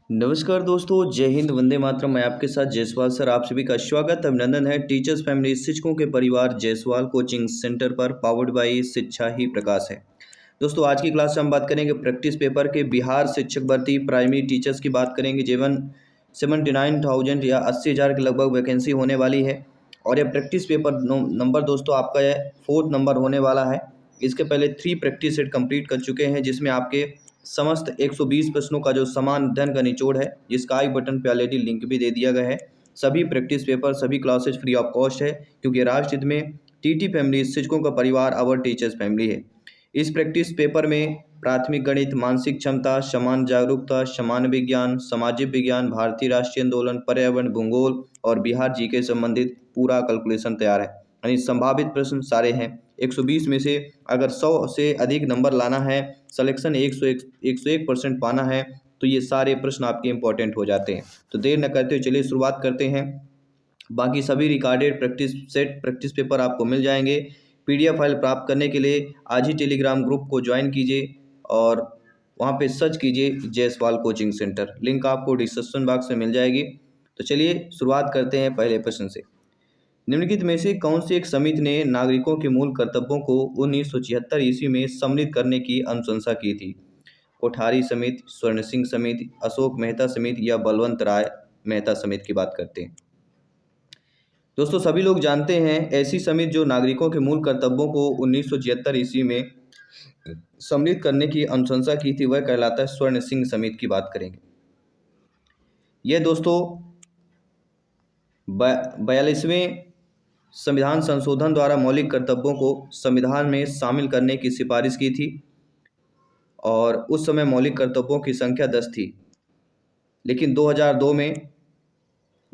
नमस्कार दोस्तों, जय हिंद, वंदे मातरम। मैं आपके साथ जायसवाल सर, आप सभी का स्वागत अभिनंदन है टीचर्स फैमिली शिक्षकों के परिवार जायसवाल कोचिंग सेंटर पर, पावर्ड बाई शिक्षा ही प्रकाश है। दोस्तों, आज की क्लास में हम बात करेंगे प्रैक्टिस पेपर के बिहार शिक्षक भर्ती प्राइमरी टीचर्स की बात करेंगे। जीवन 79,000 या 80,000 के लगभग वैकेंसी होने वाली है। और यह प्रैक्टिस पेपर नंबर दोस्तों आपका यह 4th नंबर होने वाला है। इसके पहले 3 प्रैक्टिस सेट कंप्लीट कर चुके हैं, जिसमें आपके समस्त 120 प्रश्नों का जो समान अध्ययन का निचोड़ है, जिसका आई बटन पे ऑलरेडी लिंक भी दे दिया गया है। सभी प्रैक्टिस पेपर, सभी क्लासेज फ्री ऑफ कॉस्ट है, क्योंकि राष्ट्र हित में टीटी फैमिली शिक्षकों का परिवार अवर टीचर्स फैमिली है। इस प्रैक्टिस पेपर में प्राथमिक गणित, मानसिक क्षमता, समान जागरूकता, समान विज्ञान, सामाजिक विज्ञान, भारतीय राष्ट्रीय आंदोलन, पर्यावरण, भूगोल और बिहार जी के संबंधित पूरा कैलकुलेशन तैयार है। यानी संभावित प्रश्न सारे हैं। 120 में से अगर 100 से अधिक नंबर लाना है, सिलेक्शन 101% पाना है, तो ये सारे प्रश्न आपके इंपॉर्टेंट हो जाते हैं। तो देर न करते हुए चलिए शुरुआत करते हैं। बाकी सभी recorded practice set, practice paper आपको मिल जाएंगे। पीडीएफ फाइल प्राप्त करने के लिए आज ही टेलीग्राम ग्रुप को ज्वाइन कीजिए और वहाँ पे सर्च कीजिए जायसवाल कोचिंग सेंटर। लिंक आपको डिस्क्रिप्शन बॉक्स में मिल जाएगी। तो चलिए शुरुआत करते हैं पहले प्रश्न से। निम्नलिखित में से कौन सी एक समिति ने नागरिकों के मूल कर्तव्यों को 1976 ईस्वी में सम्मिलित करने की अनुशंसा की थी? कोठारी समिति, स्वर्ण सिंह समिति, अशोक मेहता समिति या बलवंत राय मेहता समिति की बात करते हैं। दोस्तों, सभी लोग जानते हैं ऐसी समिति जो नागरिकों के मूल कर्तव्यों को 1976 ईस्वी में सम्मिलित करने की अनुशंसा की थी, वह कहलाता है स्वर्ण सिंह समिति की बात करेंगे। यह दोस्तों 42वें संविधान संशोधन द्वारा मौलिक कर्तव्यों को संविधान में शामिल करने की सिफारिश की थी और उस समय मौलिक कर्तव्यों की संख्या 10 थी। लेकिन 2002 में,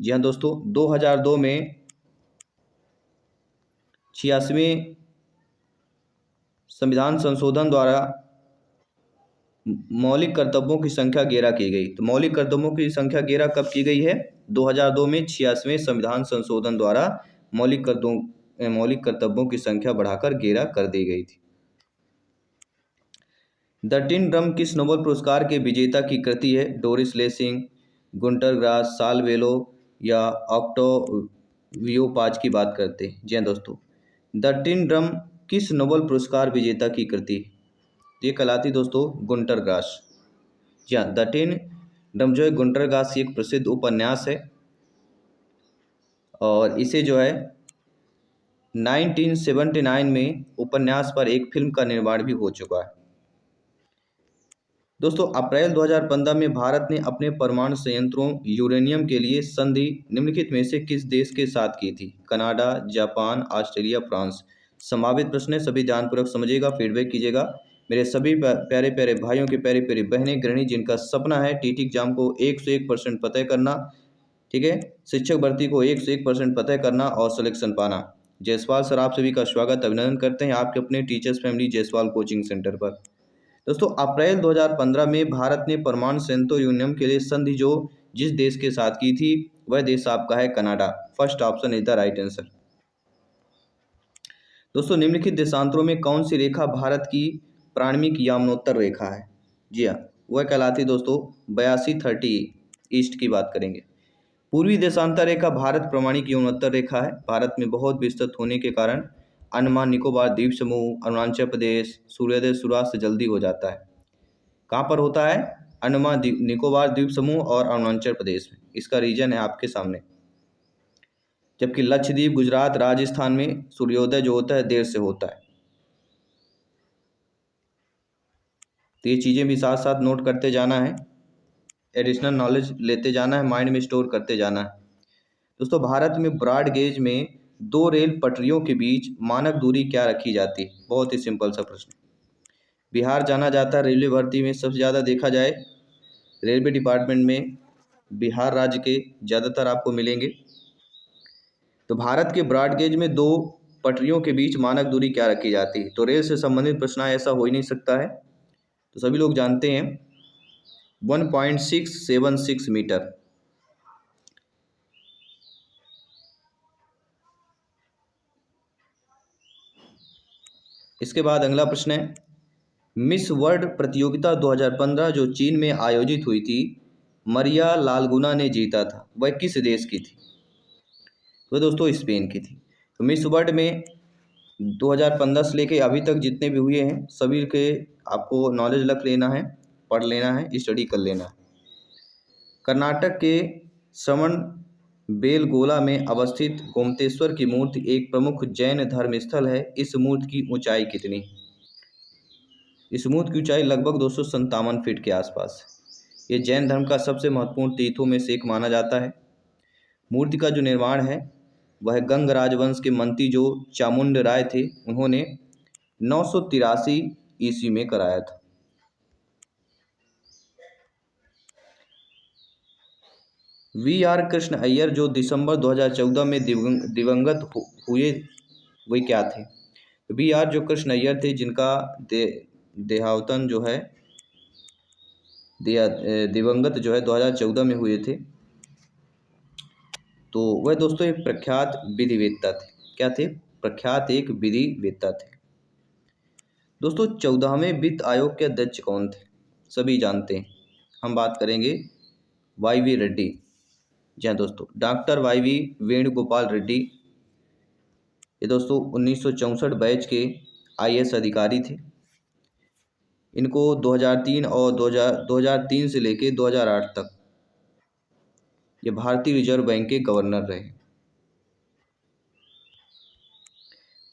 जी हाँ दोस्तों, 2002 में 86वें संविधान संशोधन द्वारा मौलिक कर्तव्यों की संख्या 11 की गई। तो मौलिक कर्तव्यों की संख्या 11 कब की गई है? 2002 में 86वें संविधान संशोधन द्वारा मौलिक कर्तव्यों की संख्या बढ़ाकर 11 कर दी गई थी। द टिन ड्रम किस नोबेल पुरस्कार के विजेता की कृति है? डोरिस लेसिंग, गुंटर ग्रास, साल वेलो या ऑक्टावियो पाज की बात करते हैं। जी हाँ दोस्तों, द टिन ड्रम किस नोबेल पुरस्कार विजेता की कृति? ये कहलाती दोस्तों गुंटर ग्रास। जी हाँ, द टिन ड्रम जो है गुंटर ग्रास एक प्रसिद्ध उपन्यास है और इसे जो है 1979 में उपन्यास पर एक फिल्म का निर्माण भी हो चुका है। दोस्तों, अप्रैल 2015 में भारत ने अपने परमाणु संयंत्रों यूरेनियम के लिए संधि निम्नलिखित में से किस देश के साथ की थी? Canada, Japan, Australia, France. संभावित प्रश्न है, सभी ध्यानपूर्वक समझिएगा, फीडबैक कीजिएगा। मेरे सभी प्यारे प्यारे भाइयों के प्यारी प्यारी बहनें गृहिणी जिनका सपना है टीटी एग्जाम को 101% फतेह करना, ठीक है, शिक्षक भर्ती को 101% फतेह करना और सिलेक्शन पाना, जायसवाल सर आप सभी का स्वागत अभिनंदन करते हैं आपके अपने teachers family Jaiswal coaching centre पर। दोस्तों, अप्रैल 2015 में भारत ने परमाणु संयंत्रों यूरेनियम के लिए संधि जो जिस देश के साथ की थी, वह देश आपका है Canada. First option is the right answer. दोस्तों, निम्नलिखित देशांतरों में कौन सी रेखा भारत की प्राणिक यामनोत्तर रेखा है? जी हाँ, वह कहलाती दोस्तों 8230 ईस्ट की बात करेंगे। पूर्वी देशांतर रेखा भारत प्रमाणिक यौनोत्तर रेखा है। भारत में बहुत विस्तृत होने के कारण अंडमान निकोबार द्वीप समूह, अरुणाचल प्रदेश, सूर्योदय सूर्यास्त जल्दी हो जाता है। कहाँ पर होता है? अंडमान निकोबार द्वीप समूह और अरुणाचल प्रदेश में। इसका रीजन है आपके सामने। जबकि लक्षद्वीप, गुजरात, राजस्थान में सूर्योदय जो होता है देर से होता है। तो ये चीज़ें भी साथ साथ नोट करते जाना है, एडिशनल नॉलेज लेते जाना है, माइंड में स्टोर करते जाना है। दोस्तों, भारत में ब्रॉड गेज में 2 रेल पटरियों के बीच मानक दूरी क्या रखी जाती है? बहुत ही सिंपल सा प्रश्न। बिहार जाना जाता है रेलवे भर्ती में, सबसे ज़्यादा देखा जाए रेलवे डिपार्टमेंट में बिहार राज्य के ज़्यादातर आपको मिलेंगे। तो भारत के ब्रॉड गेज में 2 पटरियों के बीच मानक दूरी क्या रखी जाती है? तो रेल से संबंधित प्रश्न ऐसा हो ही नहीं सकता है। तो सभी लोग जानते हैं 1.676 मीटर। इसके बाद अगला प्रश्न है, मिस वर्ल्ड प्रतियोगिता 2015 जो चीन में आयोजित हुई थी, मरिया लालगुना ने जीता था वह किस देश की थी? तो दोस्तों स्पेन की थी। तो मिस वर्ल्ड में 2015 से लेके अभी तक जितने भी हुए हैं सभी के आपको नॉलेज रख लेना है, पढ़ लेना है, स्टडी कर लेना है। कर्नाटक के श्रवण बेलगोला में अवस्थित गोमतेश्वर की मूर्ति एक प्रमुख जैन धर्म स्थल है। इस मूर्ति की ऊंचाई कितनी? इस मूर्ति की ऊंचाई लगभग 257 फीट के आसपास है। ये जैन धर्म का सबसे महत्वपूर्ण तीर्थों में से एक माना जाता है। मूर्ति का जो निर्माण है वह गंग राजवंश के मंत्री जो चामुंड राय थे उन्होंने 983 ईस्वी में कराया था। वी आर कृष्ण अय्यर जो दिसंबर 2014 में दिवंगत हुए वे क्या थे? वी आर जो कृष्ण अय्यर थे जिनका देहावतन जो है दिवंगत जो है 2014 में हुए थे, तो वह दोस्तों एक प्रख्यात विधिवेत्ता थे। क्या थे? प्रख्यात एक विधिवेत्ता थे। दोस्तों 14वें वित्त आयोग के अध्यक्ष कौन थे? सभी जानते हैं। हम बात करेंगे वाई वी रेड्डी। जी हाँ दोस्तों, doctor Y V Venugopal Reddy. ये दोस्तों 1964 बैच के आईएएस अधिकारी थे। इनको 2003 और 2003 से लेके 2008 तक ये भारतीय रिजर्व बैंक के गवर्नर रहे।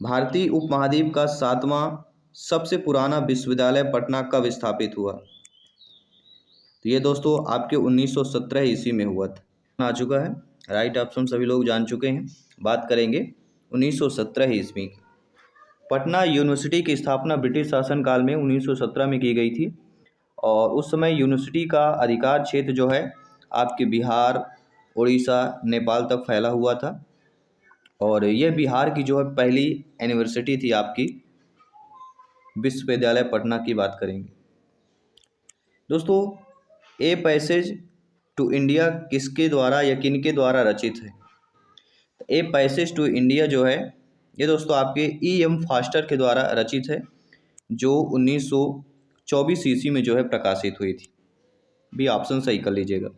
भारतीय उपमहाद्वीप का 7वां सबसे पुराना विश्वविद्यालय पटना कब स्थापित हुआ? तो ये दोस्तों आपके 1917 ईस्वी में हुआ था। आ चुका है, राइट ऑप्शन सभी लोग जान चुके हैं। बात करेंगे 1917 ईस्वी की। पटना यूनिवर्सिटी की स्थापना ब्रिटिश शासनकाल में 1917 में की गई थी और उस समय यूनिवर्सिटी का अधिकार क्षेत्र जो है आपके बिहार, उड़ीसा, नेपाल तक फैला हुआ था और यह बिहार की जो है पहली यूनिवर्सिटी थी आपकी। विश्वविद्यालय पटना की बात करेंगे दोस्तों। ए पैसेज टू इंडिया किसके द्वारा या किनके द्वारा रचित है? ए पैसेज टू इंडिया जो है ये दोस्तों आपके E.M. फास्टर के द्वारा रचित है जो 1924 ईस्वी में जो है प्रकाशित हुई थी। भी ऑप्शन सही कर लीजिएगा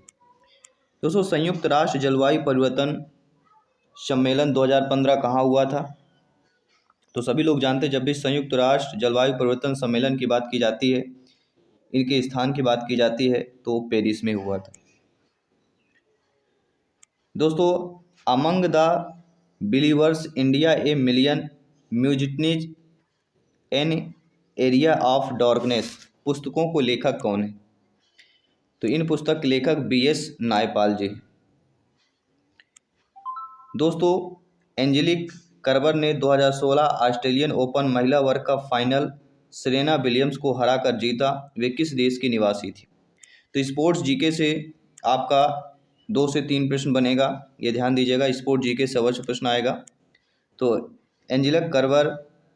दोस्तों। संयुक्त राष्ट्र जलवायु परिवर्तन सम्मेलन 2015 कहाँ हुआ था? तो सभी लोग जानते हैं जब भी संयुक्त राष्ट्र जलवायु परिवर्तन सम्मेलन की बात की जाती है, इनके स्थान की बात की जाती है तो पेरिस में हुआ था। दोस्तों among the believers India a million mutinies an area of darkness पुस्तकों को लेखक कौन है? तो इन पुस्तक के लेखक BS नायपाल जी। दोस्तों एंजेलिक कर्बर ने 2016 ऑस्ट्रेलियन ओपन महिला वर्ग का फाइनल सेरेना विलियम्स को हराकर जीता। वे किस देश की निवासी थी? तो स्पोर्ट्स जीके से आपका 2 से 3 प्रश्न बनेगा, ये ध्यान दीजिएगा। स्पोर्ट्स जीके से अवश्य प्रश्न आएगा। तो एंजेलिक कर्बर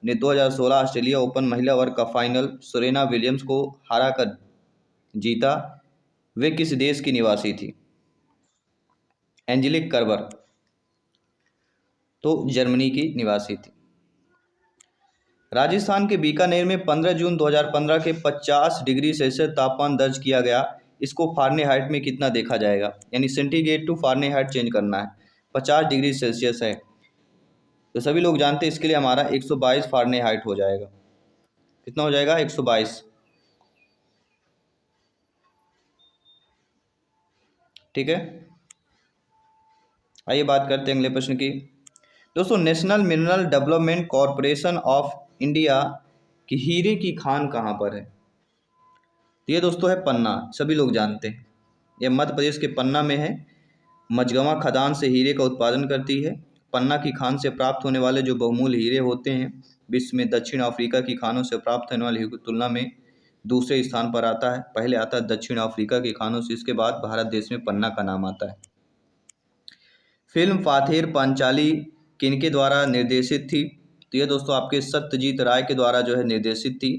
ने 2016 ऑस्ट्रेलिया ओपन महिला वर्ग का फाइनल सेरेना विलियम्स को हराकर जीता। वे किस देश की निवासी थी? एंजेलिक कर्बर तो जर्मनी की निवासी थी। राजस्थान के बीकानेर में 15 जून 2015 के 50 डिग्री सेल्सियस तापमान दर्ज किया गया। इसको फारेनहाइट में कितना देखा जाएगा? यानी सेंटीग्रेड टू फारेनहाइट चेंज करना है। 50 डिग्री सेल्सियस है तो सभी लोग जानते हैं इसके लिए हमारा 122 फारेनहाइट हो जाएगा। कितना हो जाएगा? 122। ठीक है, आइए बात करते हैं अगले प्रश्न की। दोस्तों national mineral development corporation of India की हीरे की खान कहाँ पर है? तो ये दोस्तों है पन्ना, सभी लोग जानते हैं। यह मध्य प्रदेश के पन्ना में है। मझगवां खदान से हीरे का उत्पादन करती है। पन्ना की खान से प्राप्त होने वाले जो बहुमूल्य हीरे होते हैं विश्व में दक्षिण अफ्रीका की खानों से प्राप्त होने वाले हीरे की तुलना में दूसरे स्थान पर आता है। पहले आता है दक्षिण अफ्रीका की खानों से, इसके बाद भारत देश में पन्ना का नाम आता है। फिल्म फाथेर पांचाली किनके द्वारा निर्देशित थी? तो ये दोस्तों आपके सत्यजीत राय के द्वारा जो है निर्देशित थी।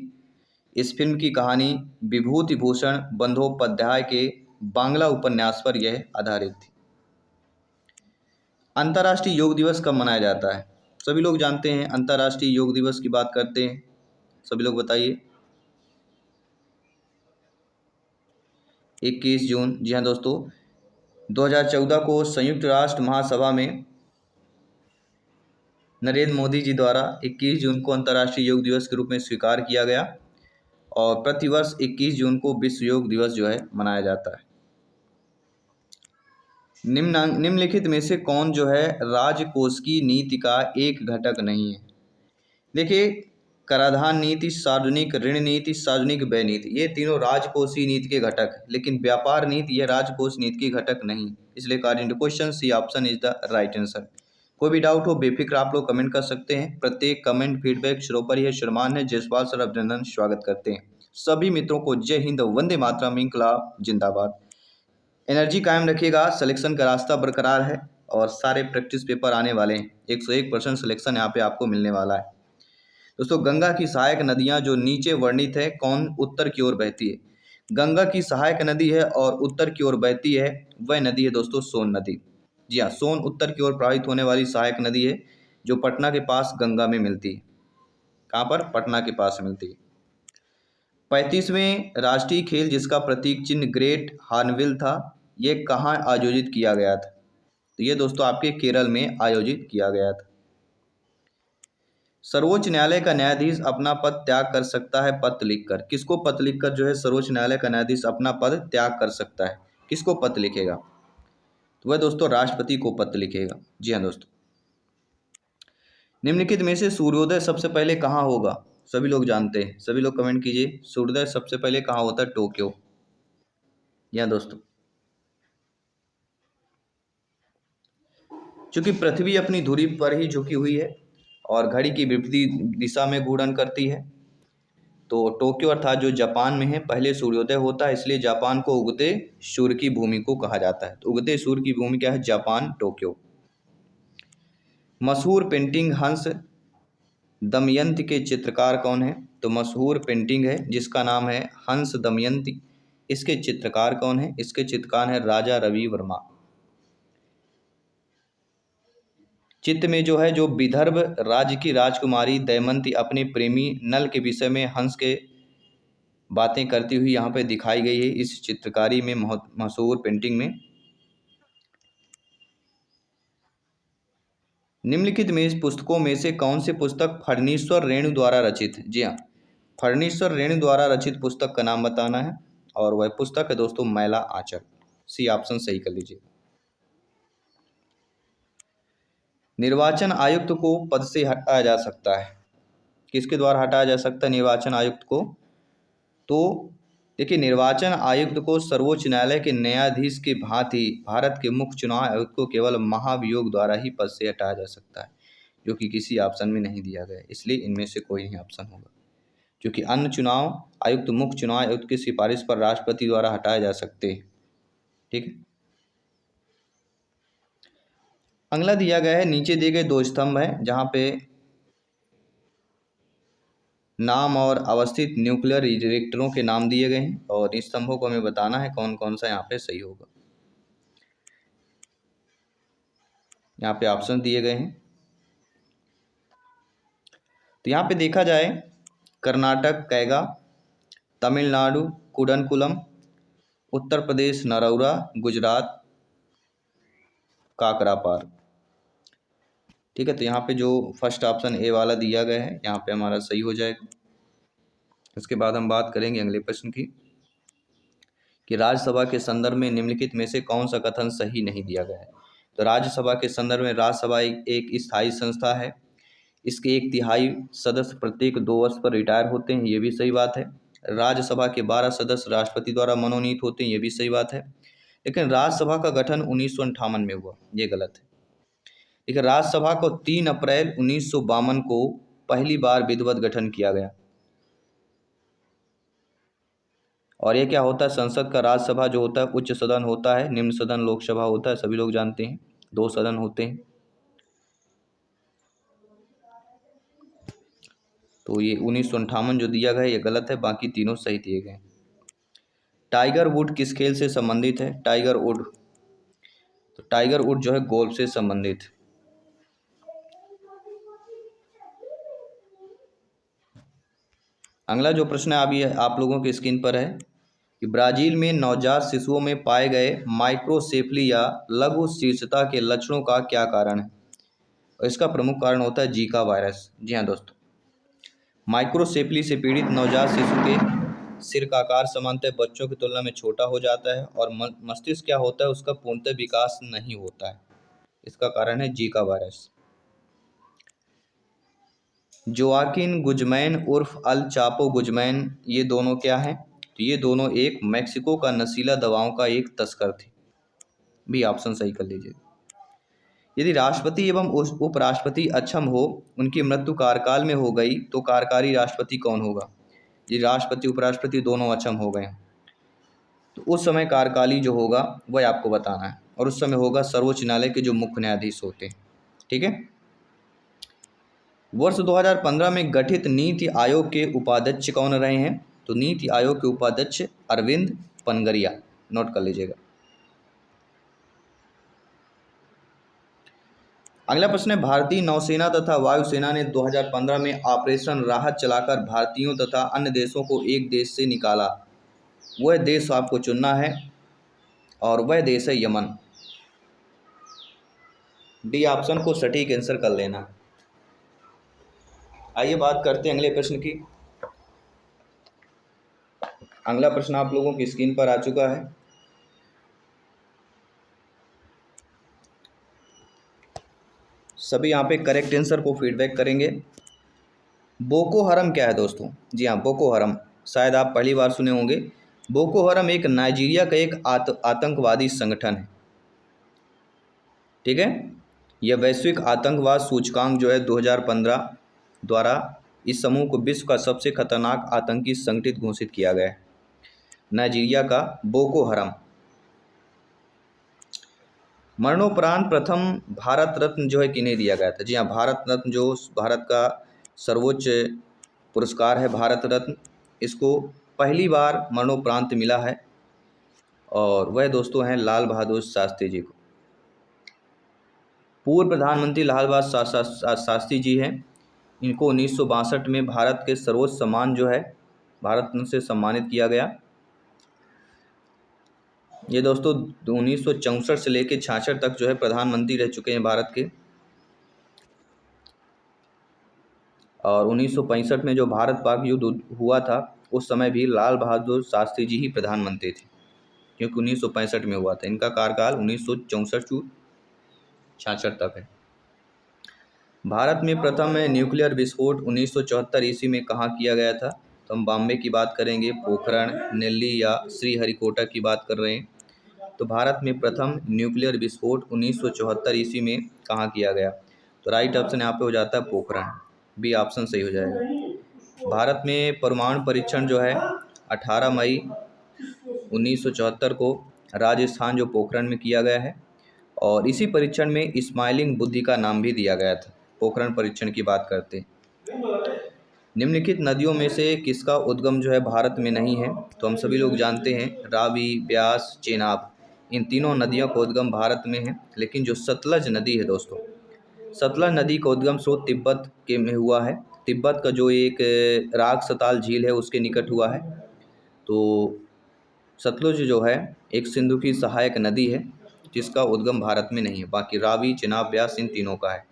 इस फिल्म की कहानी विभूति भूषण बंदोपाध्याय के बांग्ला उपन्यास पर यह आधारित थी। अंतर्राष्ट्रीय योग दिवस कब मनाया जाता है? सभी लोग जानते हैं। अंतर्राष्ट्रीय योग दिवस की बात करते हैं, सभी लोग बताइए। 21 जून, जी हाँ दोस्तों, 2014 को संयुक्त राष्ट्र महासभा में नरेंद्र मोदी जी द्वारा 21 जून को अंतर्राष्ट्रीय योग दिवस के रूप में स्वीकार किया गया और प्रतिवर्ष 21 जून को विश्व योग दिवस जो है मनाया जाता है। निम्नलिखित में से कौन जो है राजकोष की नीति का एक घटक नहीं है? देखिए, कराधान नीति, सार्वजनिक ऋण नीति, सार्वजनिक व्यय नीति, ये तीनों राजकोषीय नीति के घटक है, लेकिन व्यापार नीति यह राजकोष नीति की घटक नहीं। इसलिए according to question C option is the right answer. कोई भी डाउट हो बेफिक्र आप लोग कमेंट कर सकते हैं। प्रत्येक कमेंट फीडबैक श्रोपरी है, श्रीमान है, जयसवाल सर अभिनंदन स्वागत करते हैं। सभी मित्रों को जय हिंद, वंदे मातरम, इंकलाब जिंदाबाद। एनर्जी कायम रखिएगा, सिलेक्शन का रास्ता बरकरार है और सारे प्रैक्टिस पेपर आने वाले हैं। 101% सिलेक्शन यहाँ पे आपको मिलने वाला है। दोस्तों, गंगा की सहायक नदियाँ जो नीचे वर्णित है, कौन उत्तर की ओर बहती है? गंगा की सहायक नदी है और उत्तर की ओर बहती है, वह नदी है दोस्तों सोन नदी। जी हाँ, सोन उत्तर की ओर प्रवाहित होने वाली सहायक नदी है जो पटना के पास गंगा में मिलती है। कहाँ पर? पटना के पास मिलती है। 35वें राष्ट्रीय खेल जिसका प्रतीक चिन्ह ग्रेट हार्नबिल था, ये कहाँ आयोजित किया गया था? तो ये दोस्तों आपके केरल में आयोजित किया गया था। सर्वोच्च न्यायालय का न्यायाधीश अपना पद त्याग कर सकता है पत्र लिखकर। किसको पत्र लिखकर जो है सर्वोच्च न्यायालय का न्यायाधीश अपना पद त्याग कर सकता है? किसको पत्र लिखेगा? तो वह दोस्तों राष्ट्रपति को पत्र लिखेगा। जी हाँ दोस्तों। निम्नलिखित में से सूर्योदय सबसे पहले कहाँ होगा? सभी लोग जानते हैं, सभी लोग कमेंट कीजिए। सूर्योदय सबसे पहले कहाँ होता है? टोक्यो। या दोस्तों, चूंकि पृथ्वी अपनी धुरी पर ही झुकी हुई है और घड़ी की विपरीत दिशा में घूर्णन करती है, तो टोक्यो अर्थात जो जापान में है पहले सूर्योदय होता है, इसलिए जापान को उगते सूर्य की भूमि को कहा जाता है। तो उगते सूर्य की भूमि क्या है? Japan, Tokyo. मशहूर पेंटिंग हंस दमयंती के चित्रकार कौन है? तो मशहूर पेंटिंग है जिसका नाम है हंस दमयंती, इसके चित्रकार कौन है? इसके चित्रकार है राजा रवि वर्मा। चित्र में जो है जो विदर्भ राज्य की राजकुमारी दमयंती अपने प्रेमी नल के विषय में हंस के बातें करती हुई यहाँ पे दिखाई गई है इस चित्रकारी में, मशहूर पेंटिंग में। निम्नलिखित में इस पुस्तकों में से कौन सी पुस्तक फणीश्वर रेणु द्वारा रचित है? जी हाँ, फणीश्वर रेणु द्वारा रचित पुस्तक का नाम बताना है और वह पुस्तक है दोस्तों मैला आंचल। सी ऑप्शन सही कर लीजिए। निर्वाचन आयुक्त को पद से हटाया जा सकता है, किसके द्वारा हटाया जा सकता है निर्वाचन आयुक्त को? तो देखिए, निर्वाचन आयुक्त को सर्वोच्च न्यायालय के न्यायाधीश की भांति भारत के मुख्य चुनाव आयुक्त को केवल महाभियोग द्वारा ही पद से हटाया जा सकता है, जो कि किसी ऑप्शन में नहीं दिया गया है। इसलिए इनमें से कोई नहीं ऑप्शन होगा, क्योंकि अन्य चुनाव आयुक्त मुख्य चुनाव आयुक्त की सिफारिश पर राष्ट्रपति द्वारा हटाए जा सकते हैं। ठीक है, अगला दिया गया है, नीचे दिए गए दो स्तंभ हैं जहाँ पे नाम और अवस्थित न्यूक्लियर रिएक्टरों के नाम दिए गए हैं और इन स्तंभों को हमें बताना है कौन कौन सा यहाँ पे सही होगा। यहाँ पे ऑप्शन दिए गए हैं। तो यहाँ पे देखा जाए, कर्नाटक कैगा, तमिलनाडु कुडनकुलम, उत्तर प्रदेश नरौरा, गुजरात काकरापार। ठीक है, तो यहाँ पे जो फर्स्ट ऑप्शन ए वाला दिया गया है यहाँ पे हमारा सही हो जाएगा। उसके बाद हम बात करेंगे अगले प्रश्न की कि राज्यसभा के संदर्भ में निम्नलिखित में से कौन सा कथन सही नहीं दिया गया है? तो राज्यसभा के संदर्भ में राज्यसभा एक स्थायी संस्था है, इसके 1/3 सदस्य प्रत्येक 2 वर्ष पर रिटायर होते हैं, ये भी सही बात है। राज्यसभा के 12 सदस्य राष्ट्रपति द्वारा मनोनीत होते हैं, ये भी सही बात है। लेकिन राज्यसभा का गठन 1958 में हुआ, ये गलत है। देखिए, राज्यसभा को 3 अप्रैल 1952 को पहली बार विधिवत गठन किया गया। और ये क्या होता है? संसद का राज्यसभा जो होता है उच्च सदन होता है, निम्न सदन लोकसभा होता है, सभी लोग जानते हैं, 2 सदन होते हैं। तो ये 1958 जो दिया गया है ये गलत है, बाकी तीनों सही दिए गए। टाइगर वुड किस खेल से संबंधित है? टाइगर वुड, तो टाइगर वुड जो है गोल्फ से संबंधित। अगला जो प्रश्न है अभी आप लोगों के स्क्रीन पर है कि ब्राज़ील में नवजात शिशुओं में पाए गए माइक्रोसेफली या लघु शीर्षता के लक्षणों का क्या कारण है? और इसका प्रमुख कारण होता है जीका वायरस। जी हाँ दोस्तों, माइक्रोसेफली से पीड़ित नवजात शिशु के सिर का आकार सामान्यतः बच्चों की तुलना में छोटा हो जाता है और मस्तिष्क क्या होता है, उसका पूर्णतः विकास नहीं होता है। इसका कारण है जीका वायरस। जोआकिन गुजमैन उर्फ अल चापो गुजमैन, ये दोनों क्या हैं? तो ये दोनों एक मैक्सिको का नशीला दवाओं का एक तस्कर थे। भी ऑप्शन सही कर लीजिए। यदि राष्ट्रपति एवं उपराष्ट्रपति अक्षम हो, उनकी मृत्यु कार्यकाल में हो गई, तो कार्यकारी राष्ट्रपति कौन होगा? यदि राष्ट्रपति उपराष्ट्रपति दोनों अक्षम हो गए तो उस समय कार्यकाली जो होगा वह आपको बताना है, और उस समय होगा सर्वोच्च न्यायालय के जो मुख्य न्यायाधीश होते हैं। ठीक है। वर्ष 2015 में गठित नीति आयोग के उपाध्यक्ष कौन रहे हैं? तो नीति आयोग के उपाध्यक्ष अरविंद पनगरिया, नोट कर लीजिएगा। अगला प्रश्न है, भारतीय नौसेना तथा वायुसेना ने 2015 में ऑपरेशन राहत चलाकर भारतीयों तथा अन्य देशों को एक देश से निकाला। वह देश आपको चुनना है और वह देश है यमन। डी ऑप्शन को सटीक आंसर कर लेना। आइए बात करते हैं अगले प्रश्न की। अगला प्रश्न आप लोगों की स्क्रीन पर आ चुका है। सभी यहाँ पे करेक्ट आंसर को फीडबैक करेंगे। बोको हरम क्या है दोस्तों? जी हाँ, बोको हरम शायद आप पहली बार सुने होंगे। बोको हरम एक नाइजीरिया का एक आतंकवादी संगठन है। ठीक है। यह वैश्विक आतंकवाद सूचकांक जो है 2015 द्वारा इस समूह को विश्व का सबसे खतरनाक आतंकी संगठित घोषित किया गया है। नाइजीरिया का बोको हरम। मरणोपरांत प्रथम भारत रत्न जो है किन्हें दिया गया था? जी हाँ, भारत रत्न जो भारत का सर्वोच्च पुरस्कार है भारत रत्न, इसको पहली बार मरणोपरांत मिला है, और वह दोस्तों हैं लाल बहादुर शास्त्री जी को। पूर्व प्रधानमंत्री लाल बहादुर शास्त्री जी हैं। इनको 1962 में भारत के सर्वोच्च सम्मान जो है भारत रत्न से सम्मानित किया गया। ये दोस्तों 1964 से लेकर 66 तक जो है प्रधानमंत्री रह चुके हैं भारत के, और 1965 में जो भारत पाक युद्ध हुआ था उस समय भी लाल बहादुर शास्त्री जी ही प्रधानमंत्री थे, क्योंकि 1965 में हुआ था। इनका कार्यकाल 1964 से 66 तक है। भारत में प्रथम न्यूक्लियर विस्फोट 1974 ईस्वी में कहाँ किया गया था? तो हम बॉम्बे की बात करेंगे, पोखरण, दिल्ली या श्रीहरिकोटा की बात कर रहे हैं। तो भारत में प्रथम न्यूक्लियर विस्फोट 1974 ईस्वी में कहाँ किया गया? तो राइट ऑप्शन यहाँ पे हो जाता है पोखरण। बी ऑप्शन सही हो जाएगा। भारत में परमाणु परीक्षण जो है 18 मई 1974 को राजस्थान जो पोखरण में किया गया है, और इसी परीक्षण में स्माइलिंग बुद्धि का नाम भी दिया गया था। पोखरण परीक्षण की बात करते हैं। निम्नलिखित नदियों में से किसका उद्गम जो है भारत में नहीं है? तो हम सभी लोग जानते हैं रावी, ब्यास, चेनाब, इन तीनों नदियों का उद्गम भारत में है। लेकिन जो सतलज नदी है दोस्तों, सतलज नदी का उद्गम स्रोत तिब्बत के में हुआ है। तिब्बत का जो एक रागसताल झील है उसके निकट हुआ है। तो सतलुज जो है एक सिंधु की सहायक नदी है जिसका उद्गम भारत में नहीं है। बाकी रावी, चेनाब, ब्यास इन तीनों का है।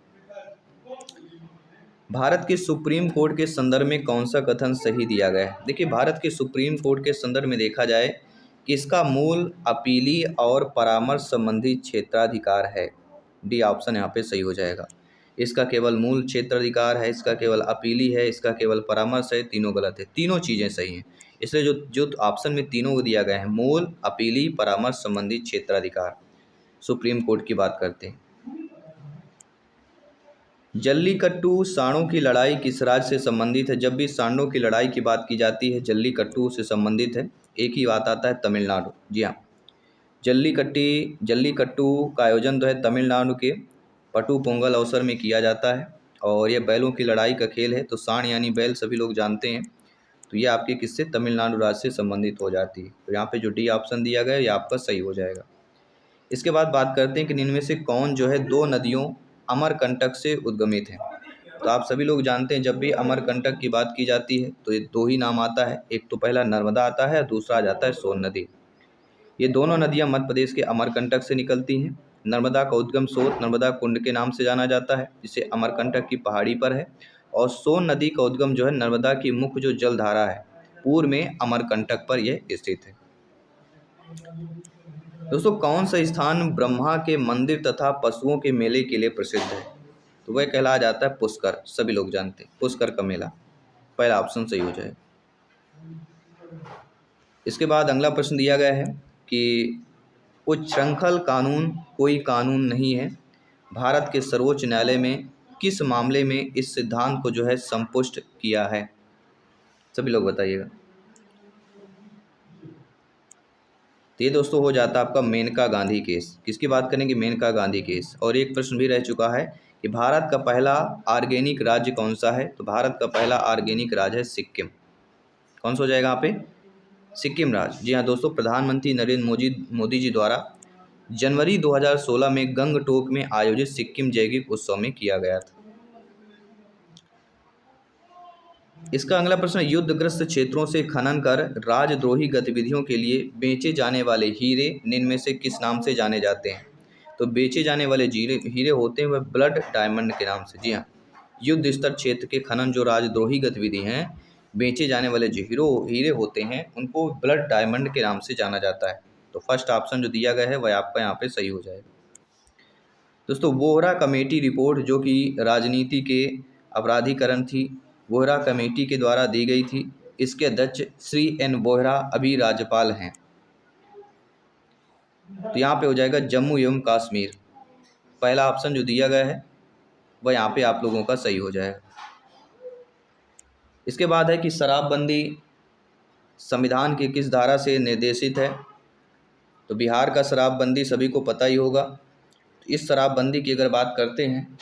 भारत के सुप्रीम कोर्ट के संदर्भ में कौन सा कथन सही दिया गया है? देखिए, भारत के सुप्रीम कोर्ट के संदर्भ में देखा जाए कि इसका मूल अपीली और परामर्श संबंधी क्षेत्राधिकार है। डी ऑप्शन यहाँ पे सही हो जाएगा। इसका केवल मूल क्षेत्राधिकार है, इसका केवल अपीली है, इसका केवल परामर्श है, तीनों गलत है। तीनों चीज़ें सही हैं। इसलिए जो जो ऑप्शन में तीनों को दिया गया है, मूल, अपीली, परामर्श संबंधी क्षेत्राधिकार, सुप्रीम कोर्ट की बात करते हैं। जल्लीकट्टू सांडों की लड़ाई किस राज्य से संबंधित है? जब भी सांडों की लड़ाई की बात की जाती है जल्लीकट्टू से संबंधित है। एक ही बात आता है तमिलनाडु। जी हाँ, जल्लीकट्टू का आयोजन जो है तमिलनाडु के पटू पोंगल अवसर में किया जाता है, और यह बैलों की लड़ाई का खेल है। तो सांड यानी बैल सभी लोग जानते हैं। तो ये आपके किससे? तमिलनाडु राज्य से संबंधित हो जाती है। तो यहाँ पे जो डी ऑप्शन दिया गया है ये आपका सही हो जाएगा। इसके बाद बात करते हैं कि इनमें से कौन जो है दो नदियों अमरकंटक से उद्गमित है? तो आप सभी लोग जानते हैं जब भी अमरकंटक की बात की जाती है तो ये दो ही नाम आता है, एक तो पहला नर्मदा आता है, दूसरा आ जाता है सोन नदी। ये दोनों नदियां मध्य प्रदेश के अमरकंटक से निकलती हैं। नर्मदा का उद्गम सोत नर्मदा कुंड के नाम से जाना जाता है, जिसे अमरकंटक की पहाड़ी पर है। और सोन नदी का उद्गम जो है नर्मदा की मुख्य जो जलधारा है पूर्व में अमरकंटक पर यह स्थित है। दोस्तों, कौन सा स्थान ब्रह्मा के मंदिर तथा पशुओं के मेले के लिए प्रसिद्ध है? तो वह कहलाया जाता है पुष्कर। सभी लोग जानते हैं पुष्कर का मेला। पहला ऑप्शन सही हो जाए। इसके बाद अगला प्रश्न दिया गया है कि उच्छृंखल कानून कोई कानून नहीं है। भारत के सर्वोच्च न्यायालय में किस मामले में इस सिद्धांत को जो है संपुष्ट किया है? सभी लोग बताइएगा। तो ये दोस्तों हो जाता है आपका मेनका गांधी केस। किसकी बात करेंगे? मेनका गांधी केस। और एक प्रश्न भी रह चुका है कि भारत का पहला ऑर्गेनिक राज्य कौन सा है? तो भारत का पहला ऑर्गेनिक राज्य है सिक्किम। कौन सा हो जाएगा यहाँ पे? सिक्किम राज्य। जी हाँ दोस्तों, प्रधानमंत्री नरेंद्र मोदी जी द्वारा जनवरी 2016 में गंगटोक में आयोजित सिक्किम जैविक उत्सव में किया गया था। इसका अगला प्रश्न, युद्धग्रस्त क्षेत्रों से खनन कर राजद्रोही गतिविधियों के लिए बेचे जाने वाले हीरे निम्न में से किस नाम से जाने जाते हैं? तो बेचे जाने वाले हीरे होते हैं वह ब्लड डायमंड के नाम से। जी हाँ, युद्ध स्तर क्षेत्र के खनन जो राजद्रोही गतिविधि हैं, बेचे जाने वाले जो हीरे होते हैं उनको ब्लड डायमंड के नाम से जाना जाता है। तो फर्स्ट ऑप्शन जो दिया गया है वह आपका यहाँ पे सही हो जाएगा। दोस्तों, वोहरा कमेटी रिपोर्ट जो कि राजनीति के अपराधीकरण थी, वोहरा कमेटी के द्वारा दी गई थी। इसके अध्यक्ष श्री एन वोहरा अभी राज्यपाल हैं। तो यहाँ पे हो जाएगा जम्मू एवं कश्मीर। पहला ऑप्शन जो दिया गया है वह यहाँ पे आप लोगों का सही हो जाएगा। इसके बाद है कि शराबबंदी संविधान की किस धारा से निर्देशित है? तो बिहार का शराबबंदी सभी को पता ही होगा। तो इस शराबबंदी की अगर बात करते हैं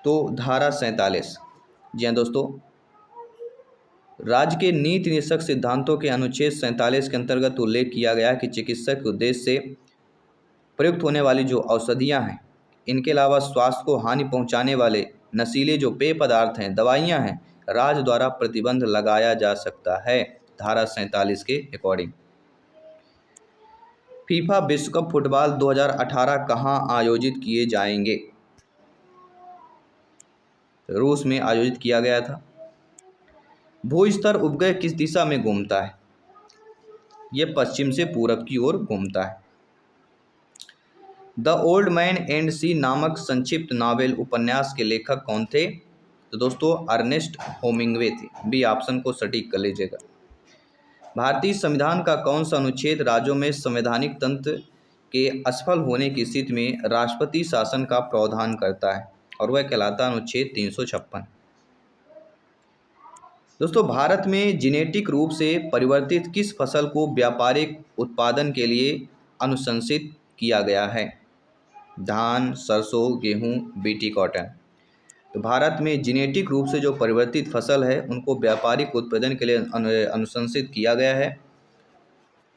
तो धारा 47। जी हाँ दोस्तों, राज्य के नीति निषेधक सिद्धांतों के अनुच्छेद 47 के अंतर्गत उल्लेख किया गया कि चिकित्सक के उद्देश्य से प्रयुक्त होने वाली जो औषधियाँ हैं, इनके अलावा स्वास्थ्य को हानि पहुंचाने वाले नशीले जो पेय पदार्थ हैं, दवाइयाँ हैं, राज्य द्वारा प्रतिबंध लगाया जा सकता है धारा 47 के अकॉर्डिंग। फीफा विश्व कप फुटबॉल 2018 कहाँ आयोजित किए जाएंगे? रूस में आयोजित किया गया था। भूस्तर उपग्रह किस दिशा में घूमता है? यह पश्चिम से पूरब की ओर घूमता है। द ओल्ड मैन एंड सी नामक संक्षिप्त नावेल उपन्यास के लेखक कौन थे? तो दोस्तों अर्नेस्ट हेमिंग्वे थे। बी ऑप्शन को सटीक कर लीजिएगा। भारतीय संविधान का कौन सा अनुच्छेद राज्यों में संवैधानिक तंत्र के असफल होने की स्थिति में राष्ट्रपति शासन का प्रावधान करता है? और वह कहलाता है अनुच्छेद 356। दोस्तों, भारत में जेनेटिक रूप से परिवर्तित किस फसल को व्यापारिक उत्पादन के लिए अनुशंसित किया गया है? धान, सरसों, गेहूं, बीटी कॉटन। तो भारत में जेनेटिक रूप से जो परिवर्तित फसल है उनको व्यापारिक उत्पादन के लिए अनुशंसित किया गया है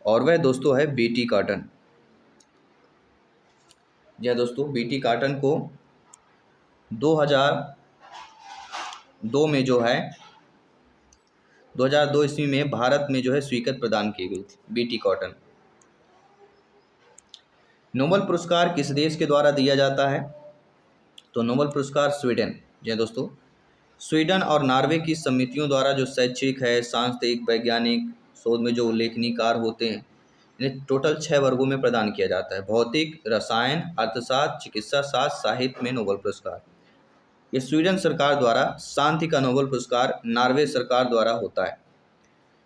और वह दोस्तों है बीटी कॉटन। जी दोस्तों, बीटी कॉटन को 2002 में जो है 2002 ईस्वी में भारत में जो है स्वीकृति प्रदान की गई थी बीटी कॉटन। नोबेल पुरस्कार किस देश के द्वारा दिया जाता है? तो नोबेल पुरस्कार स्वीडन। जी दोस्तों, स्वीडन और नॉर्वे की समितियों द्वारा जो शैक्षिक है, सांस्कृतिक, वैज्ञानिक शोध में जो उल्लेखनीय कार्य होते हैं, इन्हें टोटल 6 वर्गों में प्रदान किया जाता है। भौतिक, रसायन, अर्थशास्त्र, चिकित्सा शास्त्र, साहित्य में नोबेल पुरस्कार। ये स्वीडन सरकार द्वारा, शांति का नोबेल पुरस्कार नॉर्वे सरकार द्वारा होता है।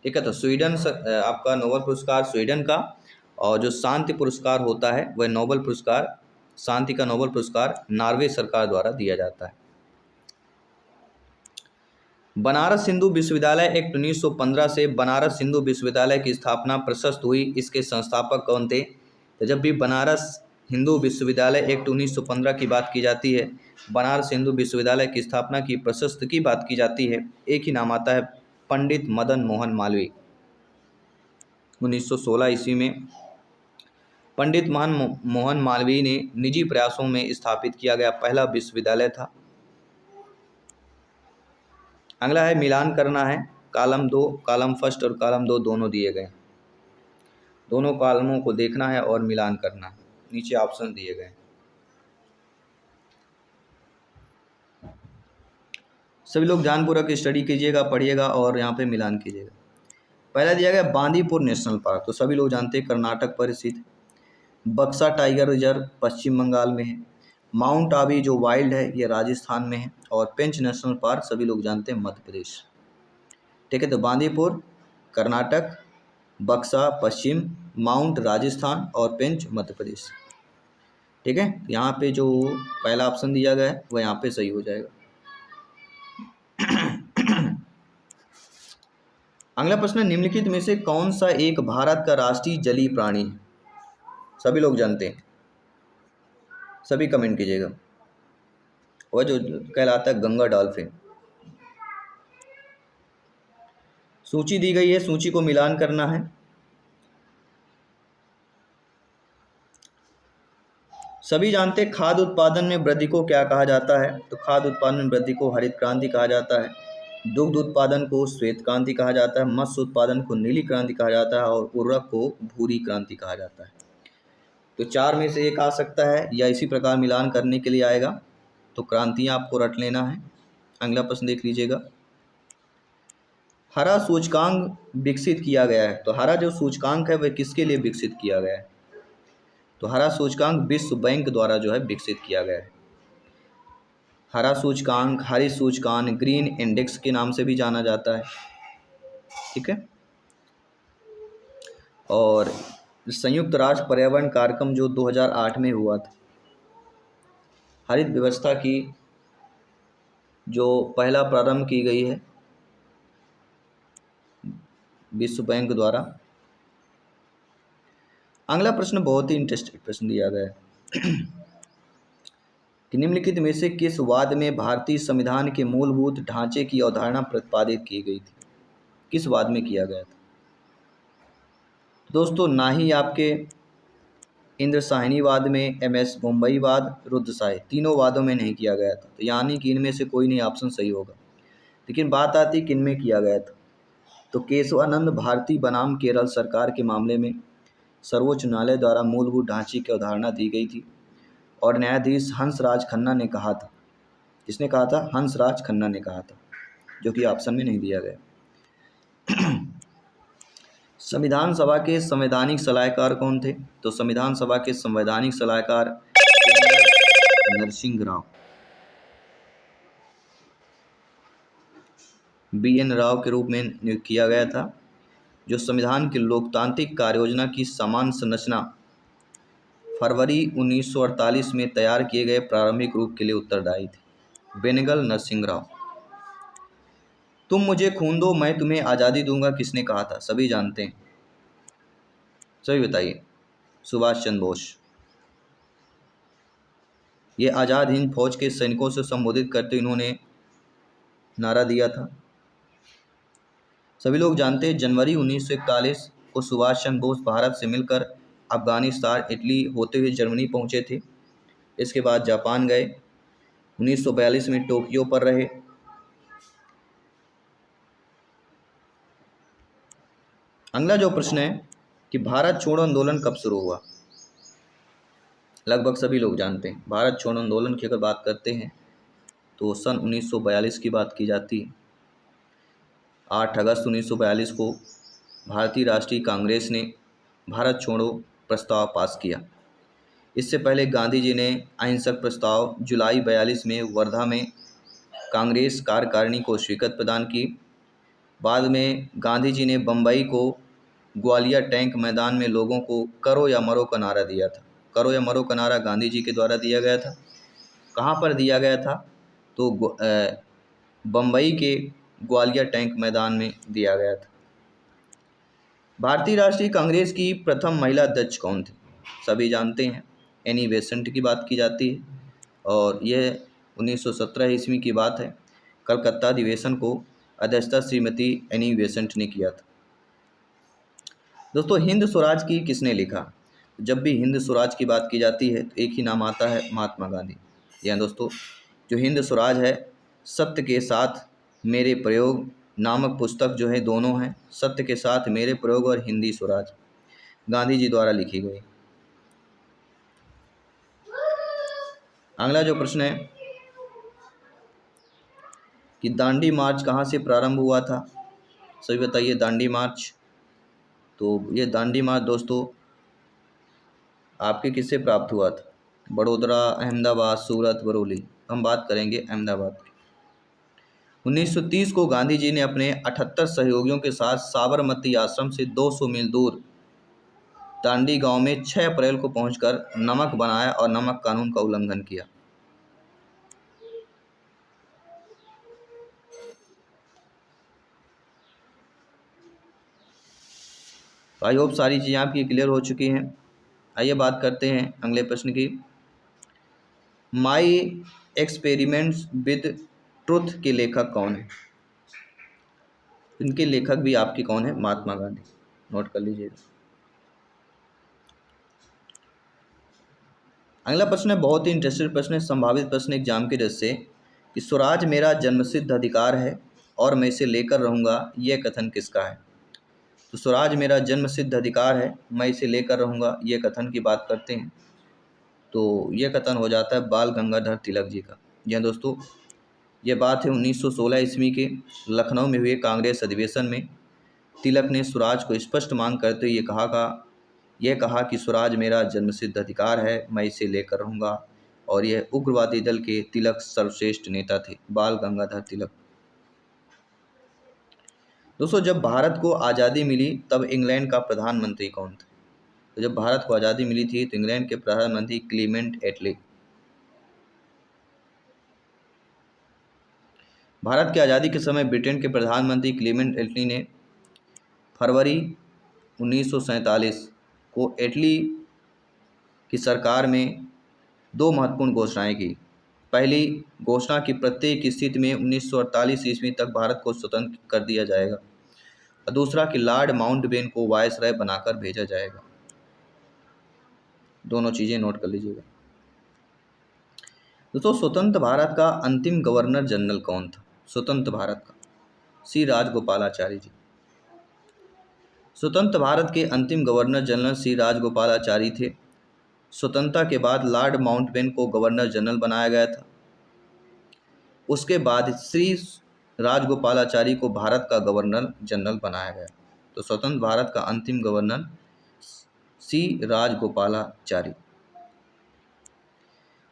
ठीक है, तो स्वीडन आपका नोबेल पुरस्कार स्वीडन का, और जो शांति पुरस्कार होता है वह नोबेल पुरस्कार, शांति का नोबेल पुरस्कार नॉर्वे सरकार द्वारा दिया जाता है। बनारस हिंदू विश्वविद्यालय एक्ट 1915 से बनारस हिंदू विश्वविद्यालय की स्थापना प्रशस्त हुई। इसके संस्थापक कौन थे? तो जब भी बनारस हिंदू विश्वविद्यालय एक्ट 1915 की बात की जाती है, बनारस हिंदू विश्वविद्यालय की स्थापना की प्रशस्त की बात की जाती है, एक ही नाम आता है, पंडित मदन मोहन मालवीय। 1916 ईस्वी में पंडित मोहन मालवीय ने निजी प्रयासों में स्थापित किया गया पहला विश्वविद्यालय था। अगला है मिलान करना है, कॉलम 2, कॉलम फर्स्ट और कॉलम 2 दोनों दिए गए, दोनों कॉलमों को देखना है और मिलान करना है। नीचे ऑप्शन दिए गए, सभी लोग ध्यानपूर्वक स्टडी कीजिएगा, पढ़िएगा और यहाँ पे मिलान कीजिएगा। पहला दिया गया बांदीपुर नेशनल पार्क, तो सभी लोग जानते हैं कर्नाटक पर स्थित। बक्सा टाइगर रिजर्व पश्चिम बंगाल में है। माउंट आबू जो वाइल्ड है ये राजस्थान में है। और पेंच नेशनल पार्क सभी लोग जानते हैं मध्य प्रदेश। ठीक है, तो बांदीपुर कर्नाटक, बक्सा पश्चिम, माउंट राजस्थान और पेंच मध्य प्रदेश। ठीक है, यहाँ पे जो पहला ऑप्शन दिया गया है वह यहाँ पे सही हो जाएगा। अगला प्रश्न, निम्नलिखित में से कौन सा एक भारत का राष्ट्रीय जलीय प्राणी है? सभी लोग जानते हैं, सभी कमेंट कीजिएगा। वह जो कहलाता है गंगा डॉल्फिन। सूची दी गई है, सूची को मिलान करना है। सभी जानते हैं खाद्य उत्पादन में वृद्धि को क्या कहा जाता है? तो खाद्य उत्पादन में वृद्धि को हरित क्रांति कहा जाता है। दुग्ध उत्पादन को श्वेत क्रांति कहा जाता है। मत्स्य उत्पादन को नीली क्रांति कहा जाता है और उर्वरक को भूरी क्रांति कहा जाता है। तो चार में से एक आ सकता है या इसी प्रकार मिलान करने के लिए आएगा, तो क्रांतियां आपको रट लेना है। अगला प्रश्न देख लीजिएगा, हरा सूचकांक विकसित किया गया है। तो हरा जो सूचकांक है वह किसके लिए विकसित किया गया है? तो हरा सूचकांक विश्व बैंक द्वारा जो है विकसित किया गया है। हरा सूचकांक, हरित सूचकांक, ग्रीन इंडेक्स के नाम से भी जाना जाता है। ठीक है, और संयुक्त राष्ट्र पर्यावरण कार्यक्रम जो 2008 में हुआ था, हरित व्यवस्था की जो पहला प्रारंभ की गई है विश्व बैंक द्वारा। अगला प्रश्न बहुत ही इंटरेस्टिंग प्रश्न दिया गया है कि निम्नलिखित में से किस वाद में भारतीय संविधान के मूलभूत ढांचे की अवधारणा प्रतिपादित की गई थी? किस वाद में किया गया था? दोस्तों, ना ही आपके इंद्रसाहिनी वाद में, MS मुंबई वाद, रुद्रसाही, तीनों वादों में नहीं किया गया था। तो यानी कि इनमें से कोई नहीं ऑप्शन सही होगा। लेकिन बात आती किन में किया गया था, तो केशवानंद भारती बनाम केरल सरकार के मामले में सर्वोच्च न्यायालय द्वारा मूलभूत ढांचे की अवधारणा दी गई थी और न्यायाधीश हंसराज खन्ना ने कहा था। किसने कहा था? हंसराज खन्ना ने कहा था, जो कि ऑप्शन में नहीं दिया गया। संविधान सभा के संवैधानिक सलाहकार कौन थे? तो संविधान सभा के संवैधानिक सलाहकार नरसिंह राव, BN राव के रूप में नियुक्त किया गया था, जो संविधान की लोकतांत्रिक कार्ययोजना की समान संरचना फरवरी 1948 में तैयार किए गए प्रारंभिक रूप के लिए उत्तरदायी थे। बेनेगल नरसिंह राव। तुम मुझे खून दो मैं तुम्हें आज़ादी दूंगा किसने कहा था? सभी जानते हैं, सभी बताइए। सुभाष चंद्र बोस। ये आज़ाद हिंद फौज के सैनिकों से संबोधित करते इन्होंने नारा दिया था। सभी लोग जानते हैं जनवरी 1941 को सुभाष चंद्र बोस भारत से मिलकर अफगानिस्तान, इटली होते हुए जर्मनी पहुंचे थे। इसके बाद जापान गए, 1942 में टोक्यो पर रहे। अगला जो प्रश्न है कि भारत छोड़ो आंदोलन कब शुरू हुआ? लगभग सभी लोग जानते हैं। भारत छोड़ो आंदोलन की अगर बात करते हैं तो सन 1942 की बात की जाती है। 8 अगस्त 1942 को भारतीय राष्ट्रीय कांग्रेस ने भारत छोड़ो प्रस्ताव पास किया। इससे पहले गांधी जी ने अहिंसक प्रस्ताव जुलाई 42 में वर्धा में कांग्रेस कार्यकारिणी को स्वीकृति प्रदान की। बाद में गांधी जी ने बम्बई को ग्वालियर टैंक मैदान में लोगों को करो या मरो का नारा दिया था। करो या मरो का नारा गांधी जी के द्वारा दिया गया था। कहाँ पर दिया गया था? तो बम्बई के ग्वालियर टैंक मैदान में दिया गया था। भारतीय राष्ट्रीय कांग्रेस की प्रथम महिला अध्यक्ष कौन थी? सभी जानते हैं, एनी बेसेंट की बात की जाती है और यह 1917 ईस्वी की बात है। कलकत्ता अधिवेशन को अध्यक्षता श्रीमती एनी बेसेंट ने किया था। दोस्तों, हिंद स्वराज की किसने लिखा? जब भी हिंद स्वराज की बात की जाती है तो एक ही नाम आता है, महात्मा गांधी। या दोस्तों, जो हिंद स्वराज है सत्य के साथ मेरे प्रयोग नामक पुस्तक जो है दोनों हैं, सत्य के साथ मेरे प्रयोग और हिंदी स्वराज, गांधी जी द्वारा लिखी गई। अगला जो प्रश्न है कि दांडी मार्च कहाँ से प्रारंभ हुआ था, सभी बताइए। दांडी मार्च, तो ये दांडी मार्च दोस्तों आपके किससे प्राप्त हुआ था? बड़ोदरा, अहमदाबाद, सूरत, बरौली। हम बात करेंगे अहमदाबाद की। 1930 को गांधी जी ने अपने 78 सहयोगियों के साथ साबरमती आश्रम से 200 मील दूर दांडी गांव में 6 अप्रैल को पहुंचकर नमक बनाया और नमक कानून का उल्लंघन किया। आई होप सारी चीज़ें आपकी क्लियर हो चुकी हैं। आइए बात करते हैं अगले प्रश्न की। माई एक्सपेरिमेंट्स विद ट्रुथ के लेखक कौन है? इनके लेखक भी आपके कौन है? महात्मा गांधी। नोट कर लीजिएगा। अगला प्रश्न है, बहुत ही इंटरेस्टेड प्रश्न है, संभावित प्रश्न एग्जाम के दृष्टि से, कि स्वराज मेरा जन्मसिद्ध अधिकार है और मैं इसे लेकर रहूँगा, यह कथन किसका है? तो स्वराज मेरा जन्मसिद्ध अधिकार है, मैं इसे लेकर रहूँगा, ये कथन की बात करते हैं तो यह कथन हो जाता है बाल गंगाधर तिलक जी का। जी हाँ दोस्तों, ये बात है 1916 ईस्वी के लखनऊ में हुए कांग्रेस अधिवेशन में। तिलक ने स्वराज को स्पष्ट मांग करते हुए यह कहा कि स्वराज मेरा जन्मसिद्ध अधिकार है, मैं इसे लेकर रहूँगा। और यह उग्रवादी दल के तिलक सर्वश्रेष्ठ नेता थे, बाल गंगाधर तिलक। दोस्तों, जब भारत को आज़ादी मिली तब इंग्लैंड का प्रधानमंत्री कौन था? तो जब भारत को आज़ादी मिली थी तो इंग्लैंड के प्रधानमंत्री क्लीमेंट एटली। भारत की आज़ादी के समय ब्रिटेन के प्रधानमंत्री क्लीमेंट एटली ने फरवरी 1947 को एटली की सरकार में दो महत्वपूर्ण घोषणाएं की। पहली घोषणा की प्रत्येक स्थिति में 1948 ईस्वी तक भारत को स्वतंत्र कर दिया जाएगा, और दूसरा कि लॉर्ड माउंटबेटन को वायसराय बनाकर भेजा जाएगा। दोनों चीज़ें नोट कर लीजिएगा। दोस्तों, स्वतंत्र भारत का अंतिम गवर्नर जनरल कौन था? स्वतंत्र भारत का सी राजगोपालाचारी जी। स्वतंत्र भारत के अंतिम गवर्नर जनरल सी राजगोपालाचारी थे। स्वतंत्रता के बाद लॉर्ड माउंटबेटन को गवर्नर जनरल बनाया गया था। उसके बाद श्री राजगोपालाचारी को भारत का गवर्नर जनरल बनाया गया। तो स्वतंत्र भारत का अंतिम गवर्नर सी राजगोपालाचारी।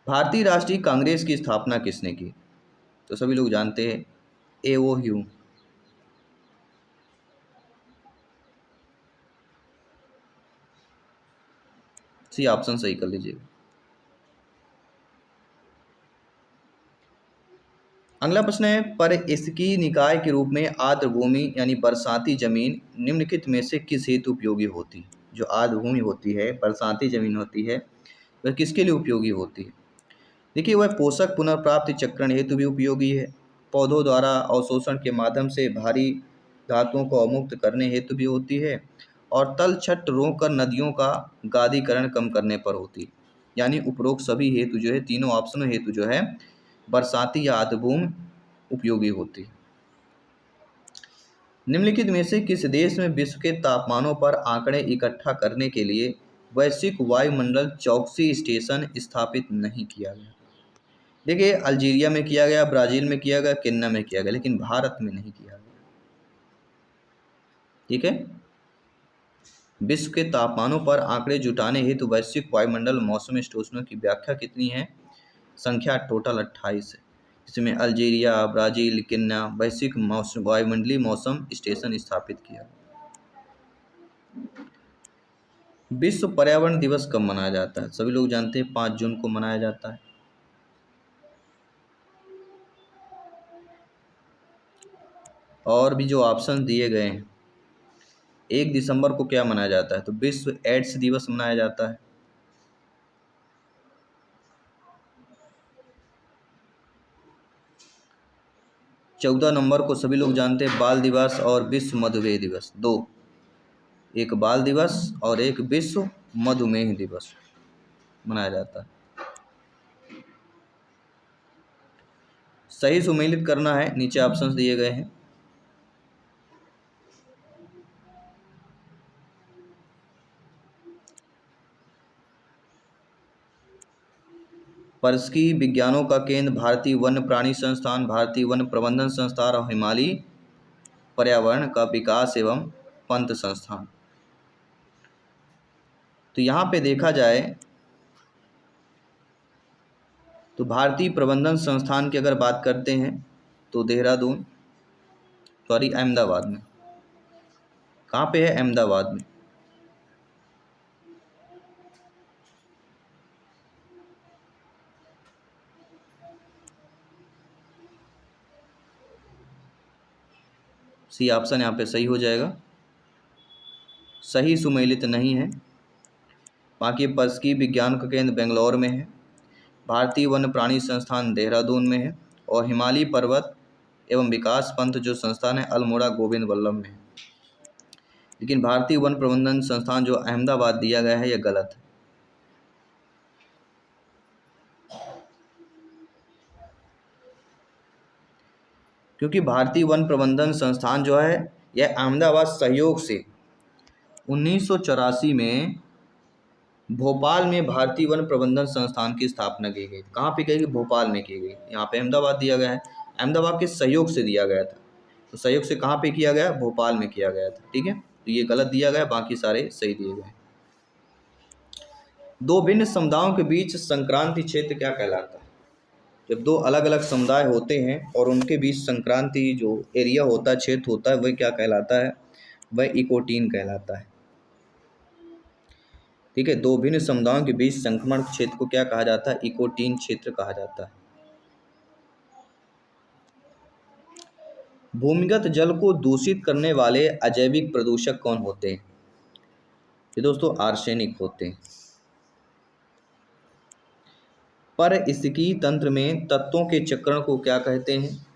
भारतीय राष्ट्रीय कांग्रेस की स्थापना किसने की? तो सभी लोग जानते हैं, ए.ओ. ह्यूम। सी ऑप्शन सही कर लीजिएगा। अगला प्रश्न है, पर इसकी निकाय के रूप में आर्द्रभूमि यानी बरसाती जमीन निम्नलिखित में से किस हेतु उपयोगी होती है? जो आर्द्रभूमि होती है, बरसाती जमीन होती है, वह किसके लिए उपयोगी होती है? देखिए, वह पोषक पुनर्प्राप्ति चक्रण हेतु भी उपयोगी है, पौधों द्वारा अवशोषण के माध्यम से भारी धातुओं को अवमुक्त करने हेतु भी होती है, और तलछट रोककर नदियों का गादीकरण कम करने पर होती है। यानी उपरोक्त सभी हेतु जो है, तीनों ऑप्शनों हेतु जो है बरसाती या आर्द्रभूमि उपयोगी होती है। निम्नलिखित में से किस देश में विश्व के तापमानों पर आंकड़े इकट्ठा करने के लिए वैश्विक वायुमंडल चौकसी स्टेशन स्थापित नहीं किया गया? देखिए, अल्जीरिया में किया गया, ब्राज़ील में किया गया, केन्या में किया गया, लेकिन भारत में नहीं किया गया। ठीक है। विश्व के तापमानों पर आंकड़े जुटाने हेतु वैश्विक वायुमंडल मौसमी स्टेशनों की व्याख्या कितनी है? संख्या टोटल 28 है। इसमें अल्जीरिया, ब्राज़ील, केन्या वैश्विक वायुमंडलीय मौसम स्टेशन स्थापित किया। विश्व पर्यावरण दिवस कब मनाया जाता है? सभी लोग जानते हैं, 5 जून को मनाया जाता है। और भी जो ऑप्शन दिए गए हैं, 1 दिसंबर को क्या मनाया जाता है? तो विश्व एड्स दिवस मनाया जाता है। चौदह नंबर को सभी लोग जानते हैं, बाल दिवस और विश्व मधुमेह दिवस। दो, एक बाल दिवस और एक विश्व मधुमेह दिवस मनाया जाता है। सही सुमेलित करना है, नीचे ऑप्शंस दिए गए हैं। परिस्की विज्ञानों का केंद्र भारतीय वन्य प्राणी संस्थान, भारतीय वन प्रबंधन संस्थान और हिमालयी पर्यावरण का विकास एवं पंत संस्थान। तो यहाँ पे देखा जाए तो भारतीय प्रबंधन संस्थान की अगर बात करते हैं तो देहरादून, सॉरी अहमदाबाद में। कहाँ पे है? अहमदाबाद में। सी ऑप्शन यहाँ पे सही हो जाएगा, सही सुमेलित नहीं है। बाकी परिस्की विज्ञान का केंद्र बेंगलोर में है, भारतीय वन्य प्राणी संस्थान देहरादून में है, और हिमालयी पर्वत एवं विकास पंथ जो संस्थान है अल्मोड़ा गोविंद वल्लभ में है। लेकिन भारतीय वन प्रबंधन संस्थान जो अहमदाबाद दिया गया है यह गलत है। क्योंकि भारतीय वन प्रबंधन संस्थान जो है यह अहमदाबाद सहयोग से 1984 में भोपाल में भारतीय वन प्रबंधन संस्थान की स्थापना की गई। कहाँ पे की गई? भोपाल में की गई। यहाँ पे अहमदाबाद दिया गया है, अहमदाबाद के सहयोग से दिया गया था। तो सहयोग से कहाँ पे किया गया? भोपाल में किया गया था। ठीक है, तो ये गलत दिया गया, बाकी सारे सही दिए गए। दो भिन्न समुदायों के बीच संक्रांति क्षेत्र क्या कहलाता है? जब दो अलग अलग समुदाय होते हैं और उनके बीच संक्रांति जो एरिया होता है, क्षेत्र होता है, वह क्या कहलाता है? वह इकोटीन कहलाता है। ठीक है, दो भिन्न समुदायों के बीच संक्रमण क्षेत्र को क्या कहा जाता है? इकोटीन क्षेत्र कहा जाता है। भूमिगत जल को दूषित करने वाले अजैविक प्रदूषक कौन होते हैं? ये दोस्तों आर्सेनिक होते हैं। पारिस्थितिकी तंत्र में तत्वों के चक्रण को क्या कहते हैं?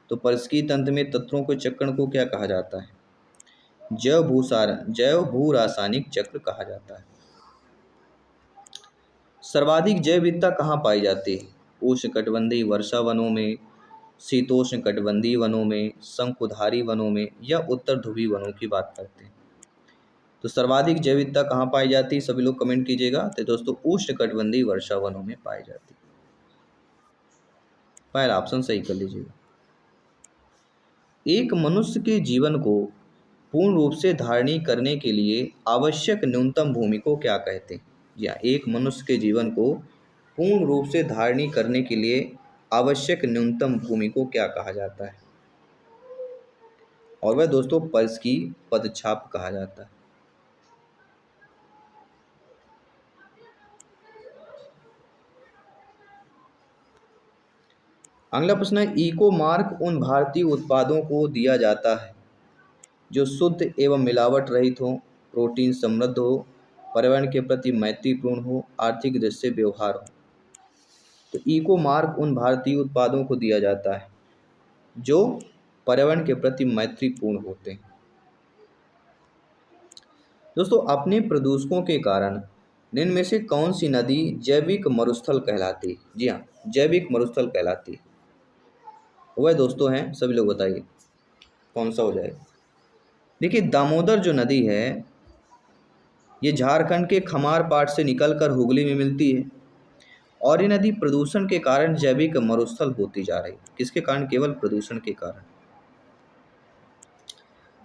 तो पारिस्थितिकी तंत्र में तत्वों के चक्रण को क्या कहा जाता है? जैव भू रासायनिक चक्र कहा जाता है। सर्वाधिक जैव विविधता कहाँ पाई जाती है? उष्णकटिबंधीय वर्षा वनों में, शीतोष्ण कटिबंधीय वनों में, शंकुधारी वनों में, या उत्तर ध्रुवीय वनों की बात करते हैं। तो सर्वाधिक जैव विविधता कहाँ पाई जाती है? सभी लोग कमेंट कीजिएगा। तो दोस्तों उष्णकटिबंधीय वर्षा वनों में पाई जाती है। पहला ऑप्शन सही कर लीजिएगा। एक मनुष्य के जीवन को पूर्ण रूप से धारणी करने के लिए आवश्यक न्यूनतम भूमि को क्या कहते हैं? या एक मनुष्य के जीवन को पूर्ण रूप से धारणी करने के लिए आवश्यक न्यूनतम भूमि को क्या कहा जाता है? और वह दोस्तों परिस्की पदछाप कहा जाता है। अगला प्रश्न है, इको मार्क उन भारतीय उत्पादों को दिया जाता है जो शुद्ध एवं मिलावट रहित हो, प्रोटीन समृद्ध हो, पर्यावरण के प्रति मैत्रीपूर्ण हो, आर्थिक दृष्टि से व्यवहार हो। तो इको मार्क उन भारतीय उत्पादों को दिया जाता है जो पर्यावरण के प्रति मैत्रीपूर्ण होते हैं। दोस्तों अपने प्रदूषकों के कारण निम्न में से कौन सी नदी जैविक मरुस्थल कहलाती है? जी हाँ, जैविक मरुस्थल कहलाती है। वह दोस्तों हैं, सभी लोग बताइए कौन सा हो जाएगा। देखिए दामोदर जो नदी है ये झारखंड के खमारपाट से निकलकर हुगली में मिलती है, और ये नदी प्रदूषण के कारण जैविक मरुस्थल होती जा रही है। किसके कारण? केवल प्रदूषण के कारण।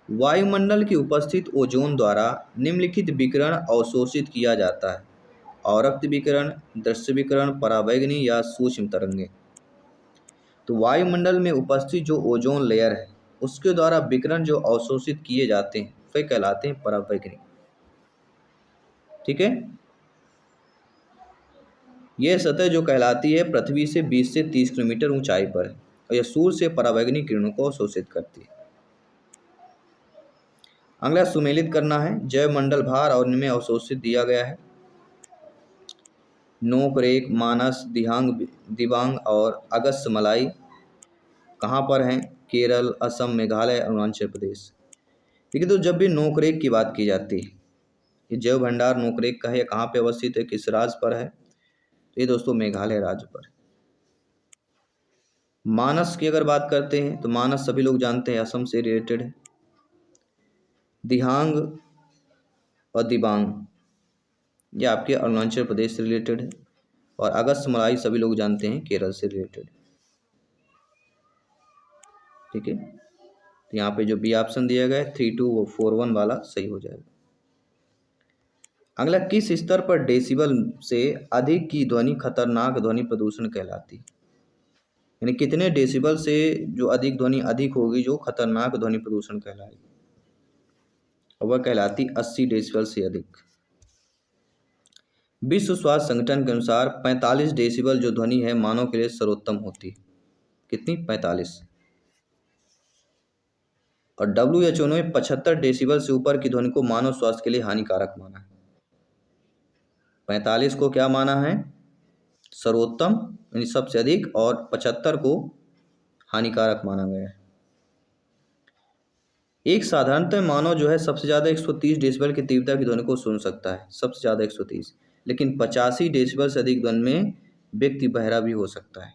वायुमंडल की उपस्थित ओजोन द्वारा निम्नलिखित विकिरण अवशोषित किया जाता है: अवरक्त विकिरण, दृश्य विकिरण, पराबैंगनी या सूक्ष्म तरंगें। तो वायुमंडल में उपस्थित जो ओजोन लेयर है उसके द्वारा विकिरण जो अवशोषित किए जाते हैं वे कहलाते हैं पराबैंगनी। ठीक है, यह सतह जो कहलाती है पृथ्वी से 20 से 30 किलोमीटर ऊंचाई पर है, और यह सूर्य से पराबैंगनी किरणों को अवशोषित करती है। अगला सुमेलित करना है, जैव मंडल भार और इनमें अवशोषित दिया गया है। नोकरेक, मानस, दिबांग और अगस्त मलाई कहाँ पर हैं? केरल, असम, मेघालय, अरुणाचल प्रदेश। ठीक है, तो जब भी नोकरेक की बात की जाती है, ये जैव भंडार नोकरेक का है, कहाँ पे अवस्थित है, किस राज्य पर है? तो ये दोस्तों मेघालय राज्य पर। मानस की अगर बात करते हैं तो मानस सभी लोग जानते हैं असम से रिलेटेड है। दिहांग और दिबांग ये आपके अरुणाचल प्रदेश से रिलेटेड है। और अगस्त मलाई सभी लोग जानते हैं केरल से रिलेटेड। ठीक है, तो यहाँ पे जो बी ऑप्शन दिया गया है 3241 वाला सही हो जाएगा। अगला, किस स्तर पर डेसिबल से अधिक की ध्वनि खतरनाक ध्वनि प्रदूषण कहलाती है? यानी कितने डेसिबल से जो अधिक ध्वनि अधिक होगी जो खतरनाक ध्वनि प्रदूषण कहलाएगी, और वह कहलाती 80 डेसिबल से अधिक। विश्व स्वास्थ्य संगठन के अनुसार 45 डेसिबल जो ध्वनि है मानव के लिए सर्वोत्तम होती है। कितनी? 45। और WHO ने 75 डेसिबल से ऊपर की ध्वनि को मानव स्वास्थ्य के लिए हानिकारक माना है। 45 को क्या माना है? सर्वोत्तम यानी सबसे अधिक, और 75 को हानिकारक माना गया है। एक साधारणतः मानव जो है सबसे ज़्यादा 130 डेसिबल की तीव्रता की ध्वनि को सुन सकता है, सबसे ज़्यादा 130। लेकिन 85 डेसिबल से अधिक ध्वनि में व्यक्ति बहरा भी हो सकता है।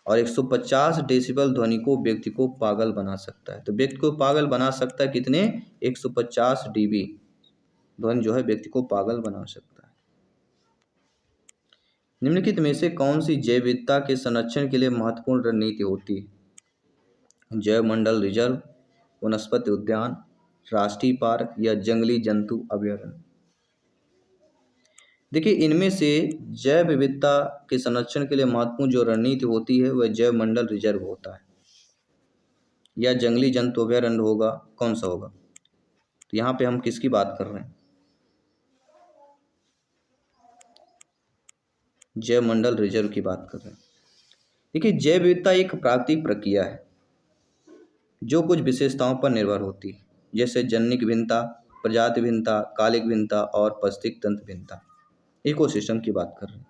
और 150 डेसिबल ध्वनि को व्यक्ति को पागल बना सकता है। तो व्यक्ति को पागल बना सकता है कितने? 150 डीबी ध्वनि जो है व्यक्ति को पागल बना सकता है। निम्नलिखित में से कौन सी जैव विविधता के संरक्षण के लिए महत्वपूर्ण रणनीति होती है? जैव मंडल रिजर्व, वनस्पति उद्यान, राष्ट्रीय पार्क या जंगली जंतु अभयारण्य? देखिए, इनमें से जैव विविधता के संरक्षण के लिए महत्वपूर्ण जो रणनीति होती है वह जैव मंडल रिजर्व होता है, या जंगली जंतु अभयारण्य होगा, कौन सा होगा? तो यहाँ पे हम किसकी बात कर रहे हैं? जैव मंडल रिजर्व की बात कर रहे हैं। देखिए, जैव विविधता एक प्राकृतिक प्रक्रिया है जो कुछ विशेषताओं पर निर्भर होती है, जैसे जनिक भिन्नता, प्रजाति भिन्नता, कालिक भिन्नता और पारिस्थितिक तंत्र भिन्नता। इकोसिस्टम की बात कर रहे हैं।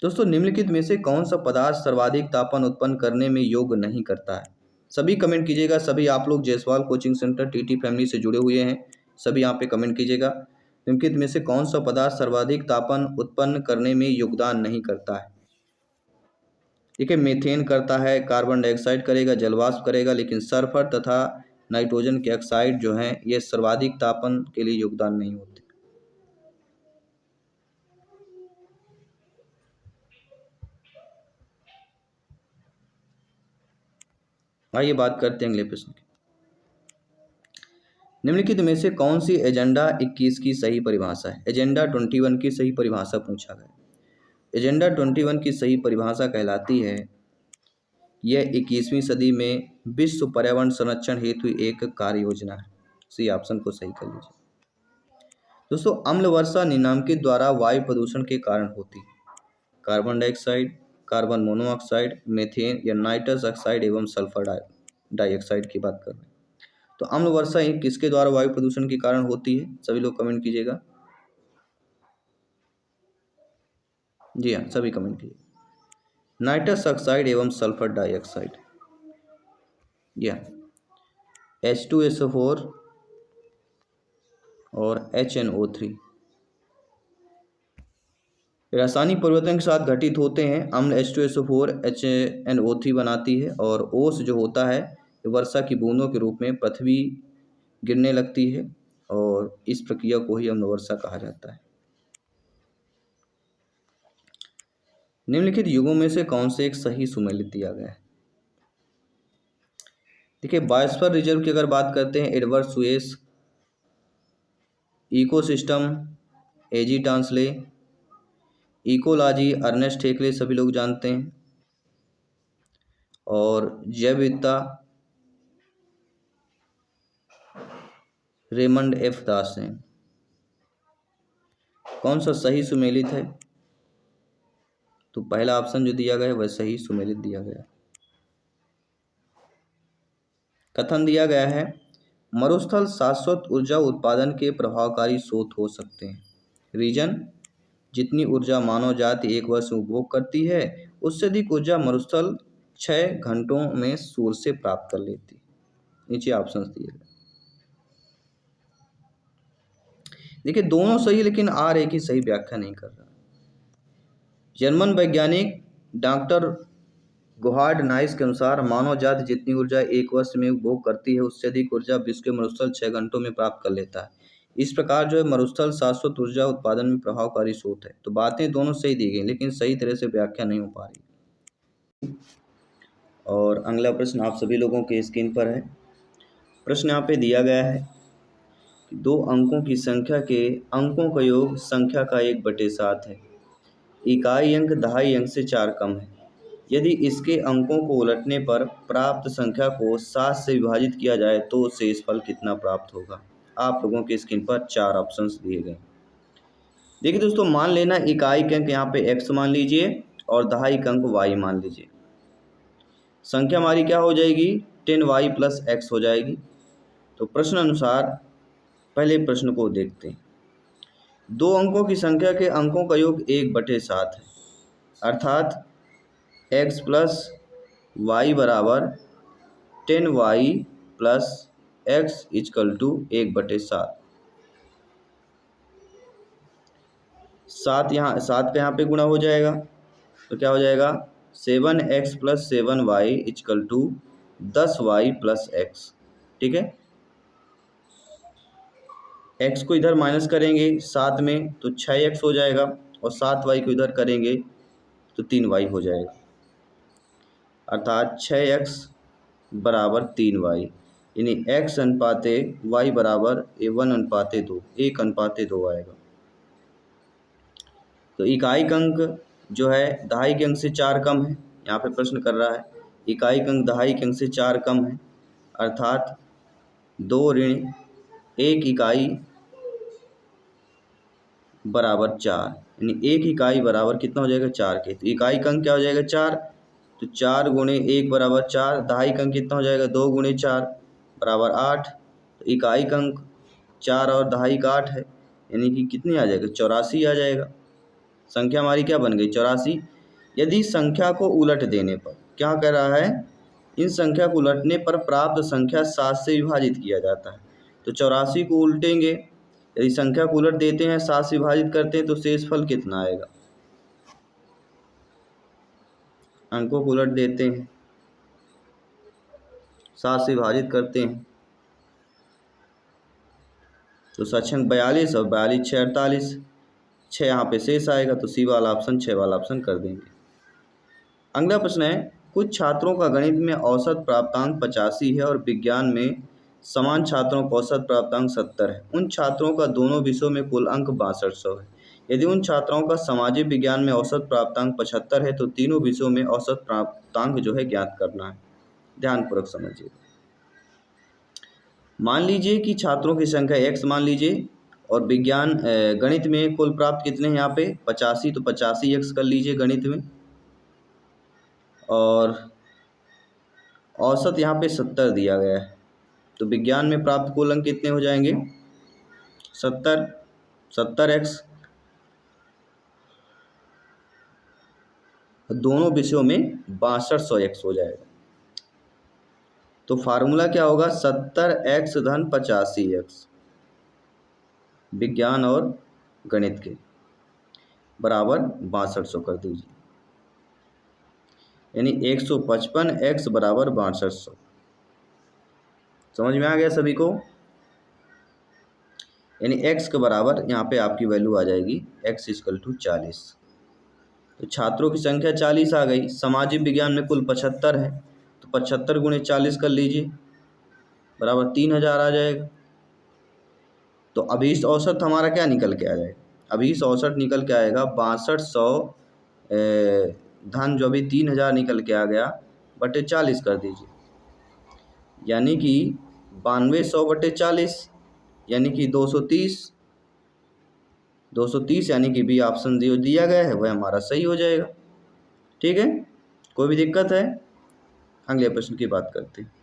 दोस्तों, निम्नलिखित में से कौन सा पदार्थ सर्वाधिक तापमान उत्पन्न करने में योग्य नहीं करता है? सभी कमेंट कीजिएगा। सभी आप लोग Jaiswal coaching centre TT family से जुड़े हुए हैं, सभी यहाँ पे कमेंट कीजिएगा। निम्नलिखित में से कौन सा पदार्थ सर्वाधिक तापमान उत्पन्न करने में योगदान नहीं करता है? ठीक है, मीथेन करता है, कार्बन डाइऑक्साइड करेगा, जलवाष्प करेगा, लेकिन सल्फर तथा नाइट्रोजन के ऑक्साइड जो हैं ये सर्वाधिक तापमान के लिए योगदान नहीं होते। आइए बात करते हैं अगले प्रश्न की। निम्नलिखित में से कौन सी एजेंडा 21 की सही परिभाषा है? एजेंडा 21 की सही परिभाषा पूछा गया। एजेंडा 21 की सही परिभाषा कहलाती है, यह 21वीं सदी में विश्व पर्यावरण संरक्षण हेतु एक कार्य योजना है। सी ऑप्शन को सही कर लीजिए। दोस्तों, अम्ल वर्षा निम्नलिखित द्वारा वायु प्रदूषण के कारण होती है। Carbon dioxide, carbon monoxide, methane या नाइट्रस ऑक्साइड एवं सल्फर डाइऑक्साइड की बात कर रहे हैं। तो अम्ल वर्षा किसके द्वारा वायु प्रदूषण के कारण होती है? सभी लोग कमेंट कीजिएगा। जी हाँ, सभी कमेंट कीजिए। नाइट्रस ऑक्साइड एवं सल्फर डाइऑक्साइड, जी हाँ, H2SO4 और HNO3 रासायनिक परिवर्तन के साथ घटित होते हैं। अम्ल H2SO4 HNO3 बनाती है, और ओस जो होता है वर्षा की बूंदों के रूप में पृथ्वी गिरने लगती है, और इस प्रक्रिया को ही अम्ल वर्षा कहा जाता है। निम्नलिखित युगों में से कौन से एक सही सुमेलित दिया गया है? देखिए, बायोस्फीयर रिजर्व की अगर बात करते हैं, एडवर्ड सुएस, इकोसिस्टम एजी टांसले, इकोलॉजी अर्नेस्ट हेक्ले सभी लोग जानते हैं, और जैव विविधता रेमंड एफ दास हैं। कौन सा सही सुमेलित है? तो पहला ऑप्शन जो दिया गया है वह सही सुमेलित दिया गया। कथन दिया गया है, मरुस्थल शाश्वत ऊर्जा उत्पादन के प्रभावकारी स्रोत हो सकते हैं। रीजन, जितनी ऊर्जा मानव जाति एक वर्ष में उपभोग करती है उससे अधिक ऊर्जा मरुस्थल 6 घंटों में सूर्य से प्राप्त कर लेती है। नीचे ऑप्शन दिए गए। देखिए, दोनों सही, लेकिन आर एक ही सही व्याख्या नहीं कर रहा। जर्मन वैज्ञानिक डॉक्टर गुहार्ड नाइस के अनुसार मानव जाति जितनी ऊर्जा एक वर्ष में उपभोग करती है उससे अधिक ऊर्जा विश्व के मरुस्थल 6 घंटों में प्राप्त कर लेता है। इस प्रकार जो है मरुस्थल शाश्वत ऊर्जा उत्पादन में प्रभावकारी स्रोत है। तो बातें दोनों सही दी गई लेकिन सही तरह से व्याख्या नहीं हो पा रही। और अगला प्रश्न आप सभी लोगों के स्क्रीन पर है। प्रश्न यहाँ पे दिया गया है कि 2 अंकों की संख्या के अंकों का योग संख्या का 1/7 है। इकाई अंक दहाई अंक से 4 कम है। यदि इसके अंकों को उलटने पर प्राप्त संख्या को 7 से विभाजित किया जाए तो शेषफल कितना प्राप्त होगा। आप लोगों के स्क्रीन पर 4 ऑप्शंस दिए गए। देखिए दोस्तों, मान लेना इकाई अंक यहाँ पे x मान लीजिए और दहाई अंक y मान लीजिए। संख्या हमारी क्या हो जाएगी, 10y + x हो जाएगी। तो प्रश्न अनुसार पहले प्रश्न को देखते हैं। 2 अंकों की संख्या के अंकों का योग 1/7 है, अर्थात x + y बराबर 10y + x = 1/7। 7 का यहाँ पे गुणा हो जाएगा तो क्या हो जाएगा, 7x + 7y = 10y + x। ठीक है, x को इधर माइनस करेंगे 7 में तो 6x हो जाएगा और 7y को इधर करेंगे तो 3y हो जाएगा, अर्थात 6x बराबर 3y, यानी x अनुपाते y बराबर 1/2, 1/2 आएगा। तो इकाई अंक जो है दहाई के अंक से 4 कम है। यहाँ पे प्रश्न कर रहा है इकाई अंक दहाई के अंक से 4 कम है, अर्थात 2 ऋण 1 इकाई बराबर 4, यानी 1 इकाई बराबर कितना हो जाएगा, 4 के। तो इकाई अंक क्या हो जाएगा, 4। तो 4 × 1 बराबर 4। दहाई अंक कितना हो जाएगा, 2 × 4 बराबर 8। तो इकाई अंक 4 और दहाई का 8 है, यानी कि कितनी आ जाएगा, 84 आ जाएगा। संख्या हमारी क्या बन गई, 84। यदि संख्या को उलट देने पर, क्या कह रहा है, इन संख्या को उलटने पर प्राप्त संख्या 7 से विभाजित किया जाता है। तो 84 को उल्टेंगे, यदि संख्या को उलट देते हैं 7 से विभाजित करते हैं तो शेषफल कितना आएगा। अंकों को उलट देते हैं, 7 से विभाजित करते हैं तो 7×6 42 और 42 × 6 48, 6 यहाँ पे शेष आएगा तो सी वाला ऑप्शन, 6 वाला ऑप्शन कर देंगे। अगला प्रश्न है, कुछ छात्रों का गणित में औसत प्राप्तांक 85 है और विज्ञान में समान छात्रों का औसत प्राप्तांक 70 है। उन छात्रों का दोनों विषयों में कुल अंक 6200 है। यदि उन छात्राओं का सामाजिक विज्ञान में औसत प्राप्तांक 75 है तो तीनों विषयों में औसत प्राप्तांक जो है ज्ञात करना है। ध्यानपूर्वक समझिए। मान लीजिए कि छात्रों की संख्या x मान लीजिए और विज्ञान गणित में कुल प्राप्त कितने हैं यहाँ पे 85, तो 85x कर लीजिए गणित में, और औसत यहाँ पे 70 दिया गया है। तो विज्ञान में प्राप्त कुल अंक कितने हो जाएंगे, 70x, दोनों विषयों में 6200x हो जाएगा। तो फार्मूला क्या होगा, 70x + 85x विज्ञान और गणित के बराबर 6200 कर दीजिए, यानी 155x बराबर 6200। समझ में आ गया सभी को, यानी x के बराबर यहाँ पे आपकी वैल्यू आ जाएगी x = 40। तो छात्रों की संख्या 40 आ गई। सामाजिक विज्ञान में कुल 75 है तो 75 × 40 कर लीजिए बराबर 3000 आ जाएगा। तो अभीष्ट औसत हमारा क्या निकल के आ जाएगा, अभीष्ट औसत निकल के आएगा 6200 धन जो अभी 3000 निकल के आ गया बटे 40 कर दीजिए, यानी कि 9200 बटे 40 यानी कि 230, 230 यानी कि बी ऑप्शन जो दिया गया है वह हमारा सही हो जाएगा। ठीक है, कोई भी दिक्कत है, अगले प्रश्न की बात करते हैं।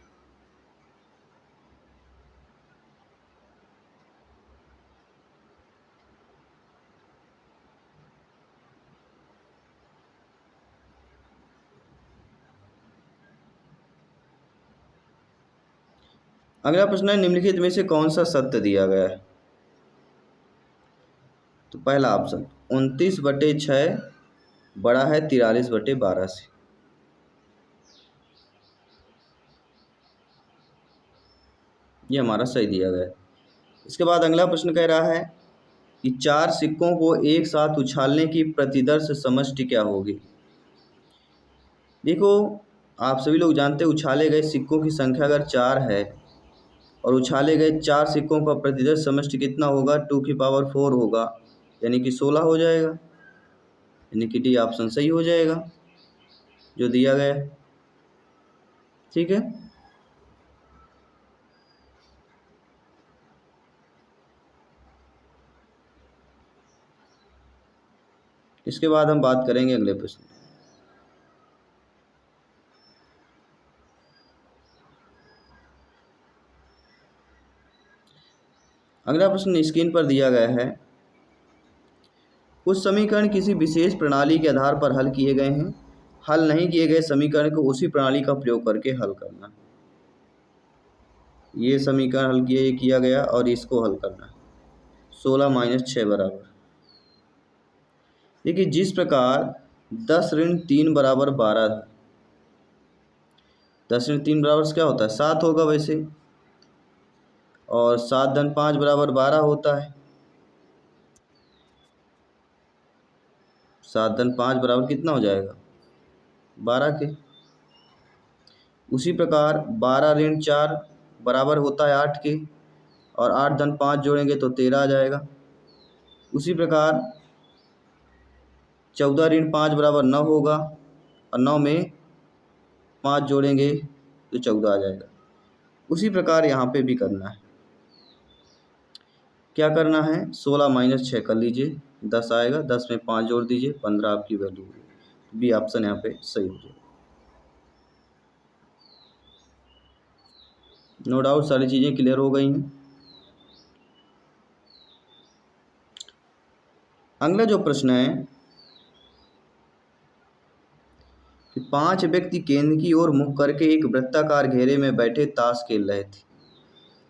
अगला प्रश्न है, निम्नलिखित में से कौन सा सत्य दिया गया है। तो पहला ऑप्शन 29/6 बड़ा है 43/12 से। ये हमारा सही दिया गया है। इसके बाद अगला प्रश्न कह रहा है कि 4 सिक्कों को एक साथ उछालने की प्रतिदर्श समष्टि क्या होगी। देखो, आप सभी लोग जानते हैं उछाले गए सिक्कों की संख्या अगर 4 है और उछाले गए 4 सिक्कों का प्रतिदर्श समष्टि कितना होगा, 2 की पावर 4 होगा, यानी कि 16 हो जाएगा, यानी कि डी ऑप्शन सही हो जाएगा जो दिया गया है। ठीक है, इसके बाद हम बात करेंगे अगले प्रश्न। अगला प्रश्न स्क्रीन पर दिया गया है, कुछ समीकरण किसी विशेष प्रणाली के आधार पर हल किए गए हैं, हल नहीं किए गए समीकरण को उसी प्रणाली का प्रयोग करके हल करना। ये समीकरण हल किया गया और इसको हल करना। 16 - 6 बराबर, देखिए जिस प्रकार 10 ऋण 3 बराबर 12 है, 10 ऋण 3 बराबर क्या होता है, 7 होगा वैसे, और 7 धन 5 बराबर 12 होता है। 7 धन 5 बराबर कितना हो जाएगा, 12 के। उसी प्रकार 12 ऋण 4 बराबर होता है 8 के, और 8 धन 5 जोड़ेंगे तो 13 आ जाएगा। उसी प्रकार 14 ऋण 5 बराबर 9 होगा, और 9 में 5 जोड़ेंगे तो 14 आ जाएगा। उसी प्रकार यहाँ पे भी करना है। क्या करना है, 16 - 6 कर लीजिए, 10 आएगा, 10 में 5 जोड़ दीजिए, 15 आपकी वैल्यू होगी। बी ऑप्शन यहाँ पे सही हो जाएगा। नो डाउट सारी चीज़ें क्लियर हो गई हैं। अगला जो प्रश्न है कि 5 व्यक्ति केंद्र की ओर मुख करके एक वृत्ताकार घेरे में बैठे ताश खेल रहे थे।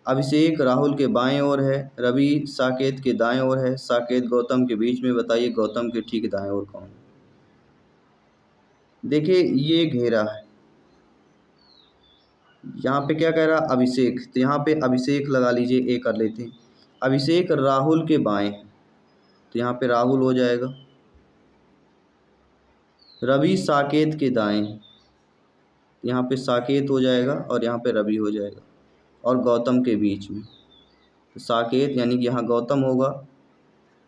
अभिषेक राहुल के बाएं ओर है, रवि साकेत के दाएं ओर है, साकेत गौतम के बीच में। बताइए गौतम के ठीक दाएं ओर कौन है। देखिए ये घेरा है, यहाँ पे क्या कह रहा, अभिषेक, तो यहाँ पे अभिषेक लगा लीजिए, ए कर लेते हैं। अभिषेक राहुल के बाएं, तो यहाँ पे राहुल हो जाएगा। रवि साकेत के दाएं, यहाँ पे साकेत हो जाएगा, और यहाँ पे रवि हो जाएगा, और गौतम के बीच में तो साकेत, यानी कि यहाँ गौतम होगा,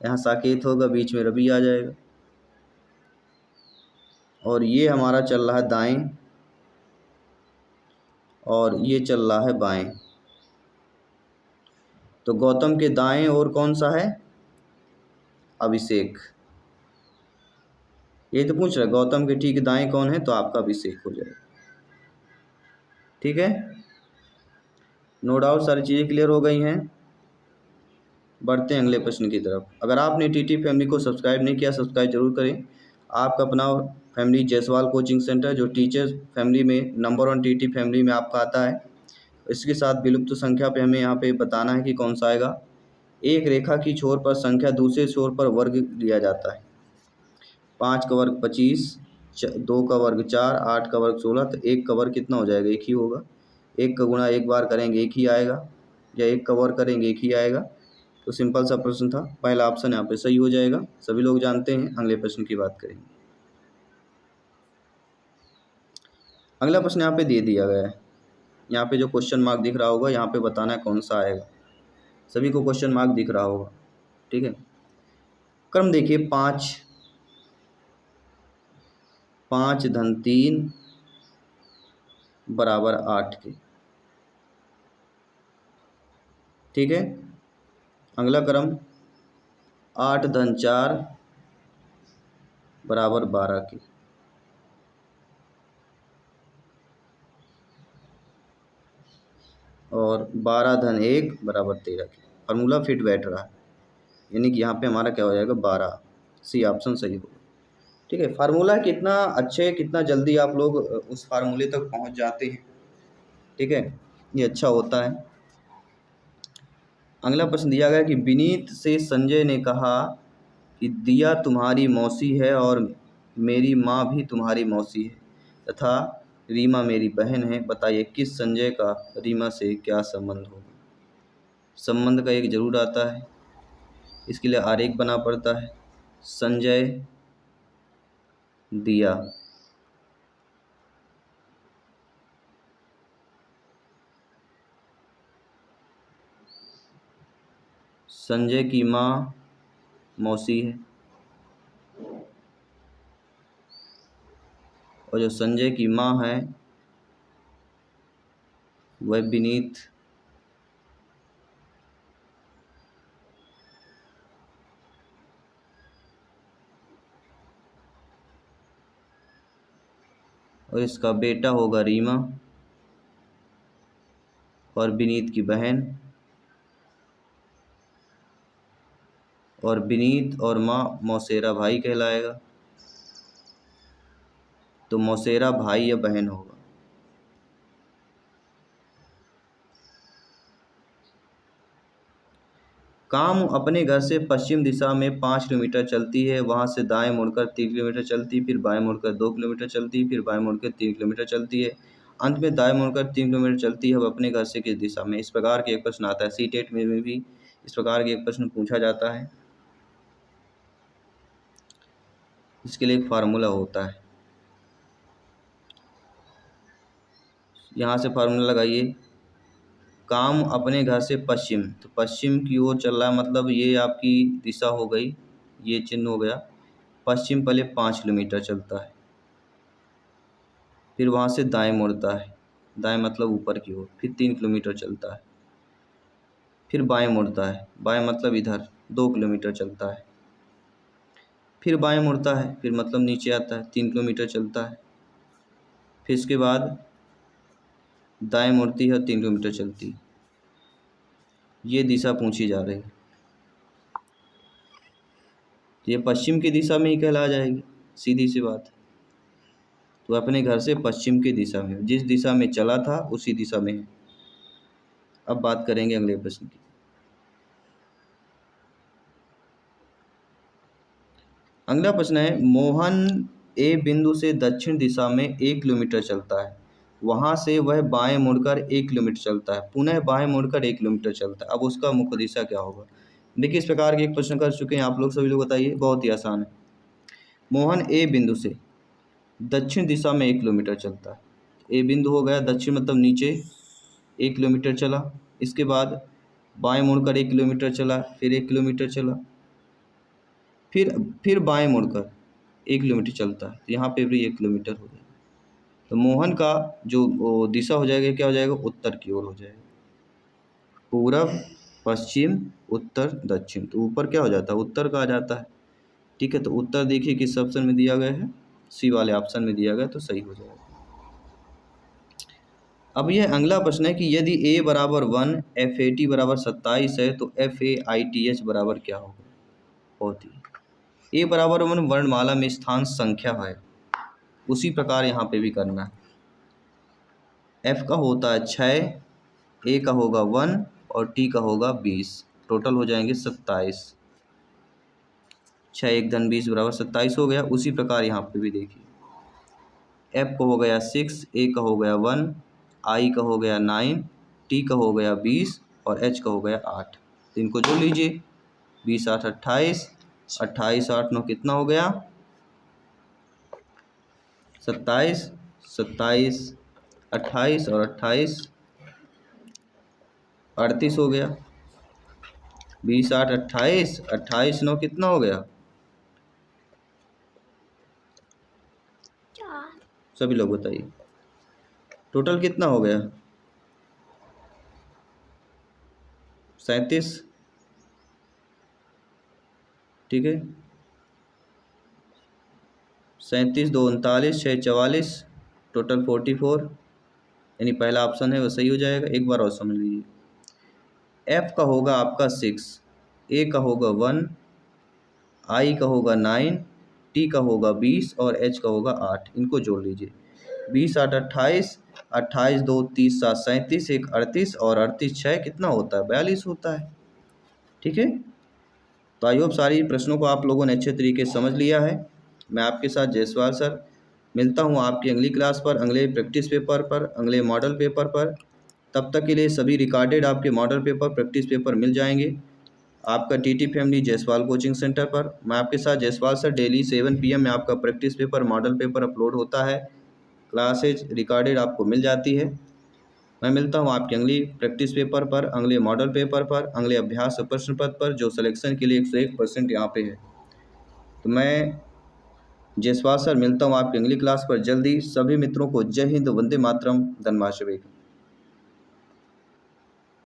यहाँ साकेत होगा, बीच में रवि आ जाएगा। और ये हमारा चल रहा है दाएं, और ये चल रहा है बाएं। तो गौतम के दाएं और कौन सा है, अभिषेक। ये तो पूछ रहा है गौतम के ठीक दाएं कौन है, तो आपका अभिषेक हो जाएगा। ठीक है, नो डाउट सारी चीज़ें क्लियर हो गई हैं। बढ़ते हैं अगले प्रश्न की तरफ। अगर आपने टीटी फैमिली को सब्सक्राइब नहीं किया, सब्सक्राइब जरूर करें। आपका अपना फैमिली जयसवाल कोचिंग सेंटर, जो टीचर्स फैमिली में नंबर 1 टीटी फैमिली में आपका आता है। इसके साथ विलुप्त संख्या पे हमें यहाँ पे बताना है कि कौन सा आएगा। एक रेखा की छोर पर संख्या, दूसरे छोर पर वर्ग लिया जाता है। 5 का वर्ग 25, 2 का वर्ग 4, 8 का वर्ग 16, तो 1 का वर्ग कितना हो जाएगा, 1 ही होगा। 1 का गुणा एक बार करेंगे 1 ही आएगा, या 1 का वर्ग करेंगे 1 ही आएगा। तो सिंपल सा प्रश्न था, पहला ऑप्शन यहाँ पे सही हो जाएगा, सभी लोग जानते हैं। अगले प्रश्न की बात करेंगे। अगला प्रश्न यहाँ पे दे दिया गया है, यहाँ पे जो क्वेश्चन मार्क दिख रहा होगा, यहाँ पे बताना है कौन सा आएगा। सभी को क्वेश्चन मार्क दिख रहा होगा, ठीक है। क्रम देखिए, 5 धन 3 बराबर 8 के, ठीक है। अगला क्रम 8 धन 4 बराबर 12 के, और 12 धन 1 बराबर 13 के। फार्मूला फिट बैठ रहा है, यानी कि यहाँ पे हमारा क्या हो जाएगा, 12। सी ऑप्शन सही होगा, ठीक है। फार्मूला कितना अच्छे, कितना जल्दी आप लोग उस फार्मूले तक पहुँच जाते हैं, ठीक है, ये अच्छा होता है। अगला प्रश्न दिया गया कि विनीत से संजय ने कहा कि दिया तुम्हारी मौसी है और मेरी माँ भी तुम्हारी मौसी है, तथा रीमा मेरी बहन है। बताइए किस संजय का रीमा से क्या संबंध होगा। संबंध का एक जरूर आता है, इसके लिए आरेख बना पड़ता है। संजय दिया, संजय की माँ मौसी है, और जो संजय की माँ है वह विनीत और इसका बेटा होगा रीमा और विनीत की बहन, और विनीत और माँ मौसेरा भाई कहलाएगा, तो मौसेरा भाई या बहन होगा। कामू अपने घर से पश्चिम दिशा में 5 किलोमीटर चलती है, वहां से दाएं मुड़कर 3 किलोमीटर चलती, फिर बाएं मुड़कर 2 किलोमीटर चलती, फिर बाएं मुड़कर 3 किलोमीटर चलती है, अंत में दाएं मुड़कर 3 किलोमीटर चलती है। अब अपने घर से किस दिशा में? इस प्रकार के एक प्रश्न आता है। सीटेट में भी इस प्रकार के एक प्रश्न पूछा जाता है। इसके लिए एक फार्मूला होता है, यहाँ से फार्मूला लगाइए। काम अपने घर से पश्चिम, तो पश्चिम की ओर चल रहा है, मतलब ये आपकी दिशा हो गई, ये चिन्ह हो गया। पश्चिम पहले 5 किलोमीटर चलता है, फिर वहाँ से दाएं मुड़ता है, दाएं मतलब ऊपर की ओर, फिर 3 किलोमीटर चलता है, फिर बाएं मुड़ता है, बाएं मतलब इधर 2 किलोमीटर चलता है, फिर बाएं मुड़ता है, फिर मतलब नीचे आता है, 3 किलोमीटर चलता है, फिर इसके बाद दाएं मुड़ती है और 3 किलोमीटर चलती है। ये दिशा पूछी जा रही है, तो ये पश्चिम की दिशा में ही कहला जाएगी, सीधी सी बात है। तो अपने घर से पश्चिम की दिशा में, जिस दिशा में चला था उसी दिशा में है। अब बात करेंगे अगले प्रश्न की। अगला प्रश्न है, मोहन ए बिंदु से दक्षिण दिशा में 1 किलोमीटर चलता है, वहां से वह बाएं मुड़कर 1 किलोमीटर चलता है, पुनः बाएं मुड़कर 1 किलोमीटर चलता है। अब उसका मुख्य दिशा क्या होगा? देखिए, इस प्रकार के एक प्रश्न कर चुके हैं आप लोग, सभी लोग बताइए, बहुत ही आसान है। मोहन ए बिंदु से दक्षिण दिशा में 1 किलोमीटर चलता है, ए बिंदु हो गया, दक्षिण मतलब नीचे, 1 किलोमीटर चला, इसके बाद बाएं मुड़कर 1 किलोमीटर चला, फिर 1 किलोमीटर चला, फिर बाएं मुड़कर 1 किलोमीटर चलता है, तो यहाँ पे भी 1 किलोमीटर हो जाएगा। तो मोहन का जो दिशा हो जाएगा, क्या हो जाएगा? उत्तर की ओर हो जाएगा। पूरब, पश्चिम, उत्तर, दक्षिण, तो ऊपर क्या हो जाता है? उत्तर का आ जाता है। ठीक है, तो उत्तर देखिए किस ऑप्शन में दिया गया है, सी वाले ऑप्शन में दिया गया, तो सही हो जाएगा। अब यह अगला प्रश्न है कि यदि a बराबर 1, FAT बराबर 27 है, तो FAITH बराबर क्या होगा? बहुत ही, a बराबर 1 वर्णमाला में स्थान संख्या है, उसी प्रकार यहाँ पे भी करना है। f का होता है 6, a का होगा 1 और t का होगा 20, टोटल हो जाएंगे 27। 6 1 धन 20 बराबर 27 हो गया। उसी प्रकार यहाँ पे भी देखिए, f का हो गया 6, a का हो गया 1, i का हो गया 9, t का हो गया 20 और h का हो गया 8। तो इनको जोड़ लीजिए, 20 8 28, 28 8 9 कितना हो गया? 27, 27 28 और 28 38 हो गया। 20 8 28, 28 9 कितना हो गया? सभी लोग बताइए, टोटल कितना हो गया? 37। ठीक है, 37 2 39, 6 44, टोटल 44, यानी पहला ऑप्शन है वो सही हो जाएगा। एक बार और समझ लीजिए, f का होगा आपका 6, a का होगा 1, i का होगा 9, t का होगा 20 और h का होगा 8। इनको जोड़ लीजिए, 20 8 28, 28 2 30 7 37, 1 38 और 38 6 कितना होता है? 42 होता है। ठीक है, तो आई होप सारी प्रश्नों को आप लोगों ने अच्छे तरीके से समझ लिया है। मैं आपके साथ जायसवाल सर मिलता हूँ आपकी अगली क्लास पर, अगले प्रैक्टिस पेपर पर, अगले मॉडल पेपर पर। तब तक के लिए सभी रिकॉर्डेड आपके मॉडल पेपर, प्रैक्टिस पेपर मिल जाएंगे आपका TT family Jaiswal coaching centre पर। मैं आपके साथ जायसवाल सर डेली 7 PM में आपका practice paper, model paper upload होता है। क्लासेज रिकॉर्डेड आपको मिल जाती है। मैं मिलता हूँ आपके अगली प्रैक्टिस पेपर पर, अगले मॉडल पेपर पर, अगले अभ्यास प्रश्न पत्र पर, जो सिलेक्शन के लिए 101% यहाँ पे है। तो मैं जायसवाल सर मिलता हूँ आपकी अगली क्लास पर जल्दी। सभी मित्रों को जय हिंद, वंदे मातरम, धन्यवाद सभी।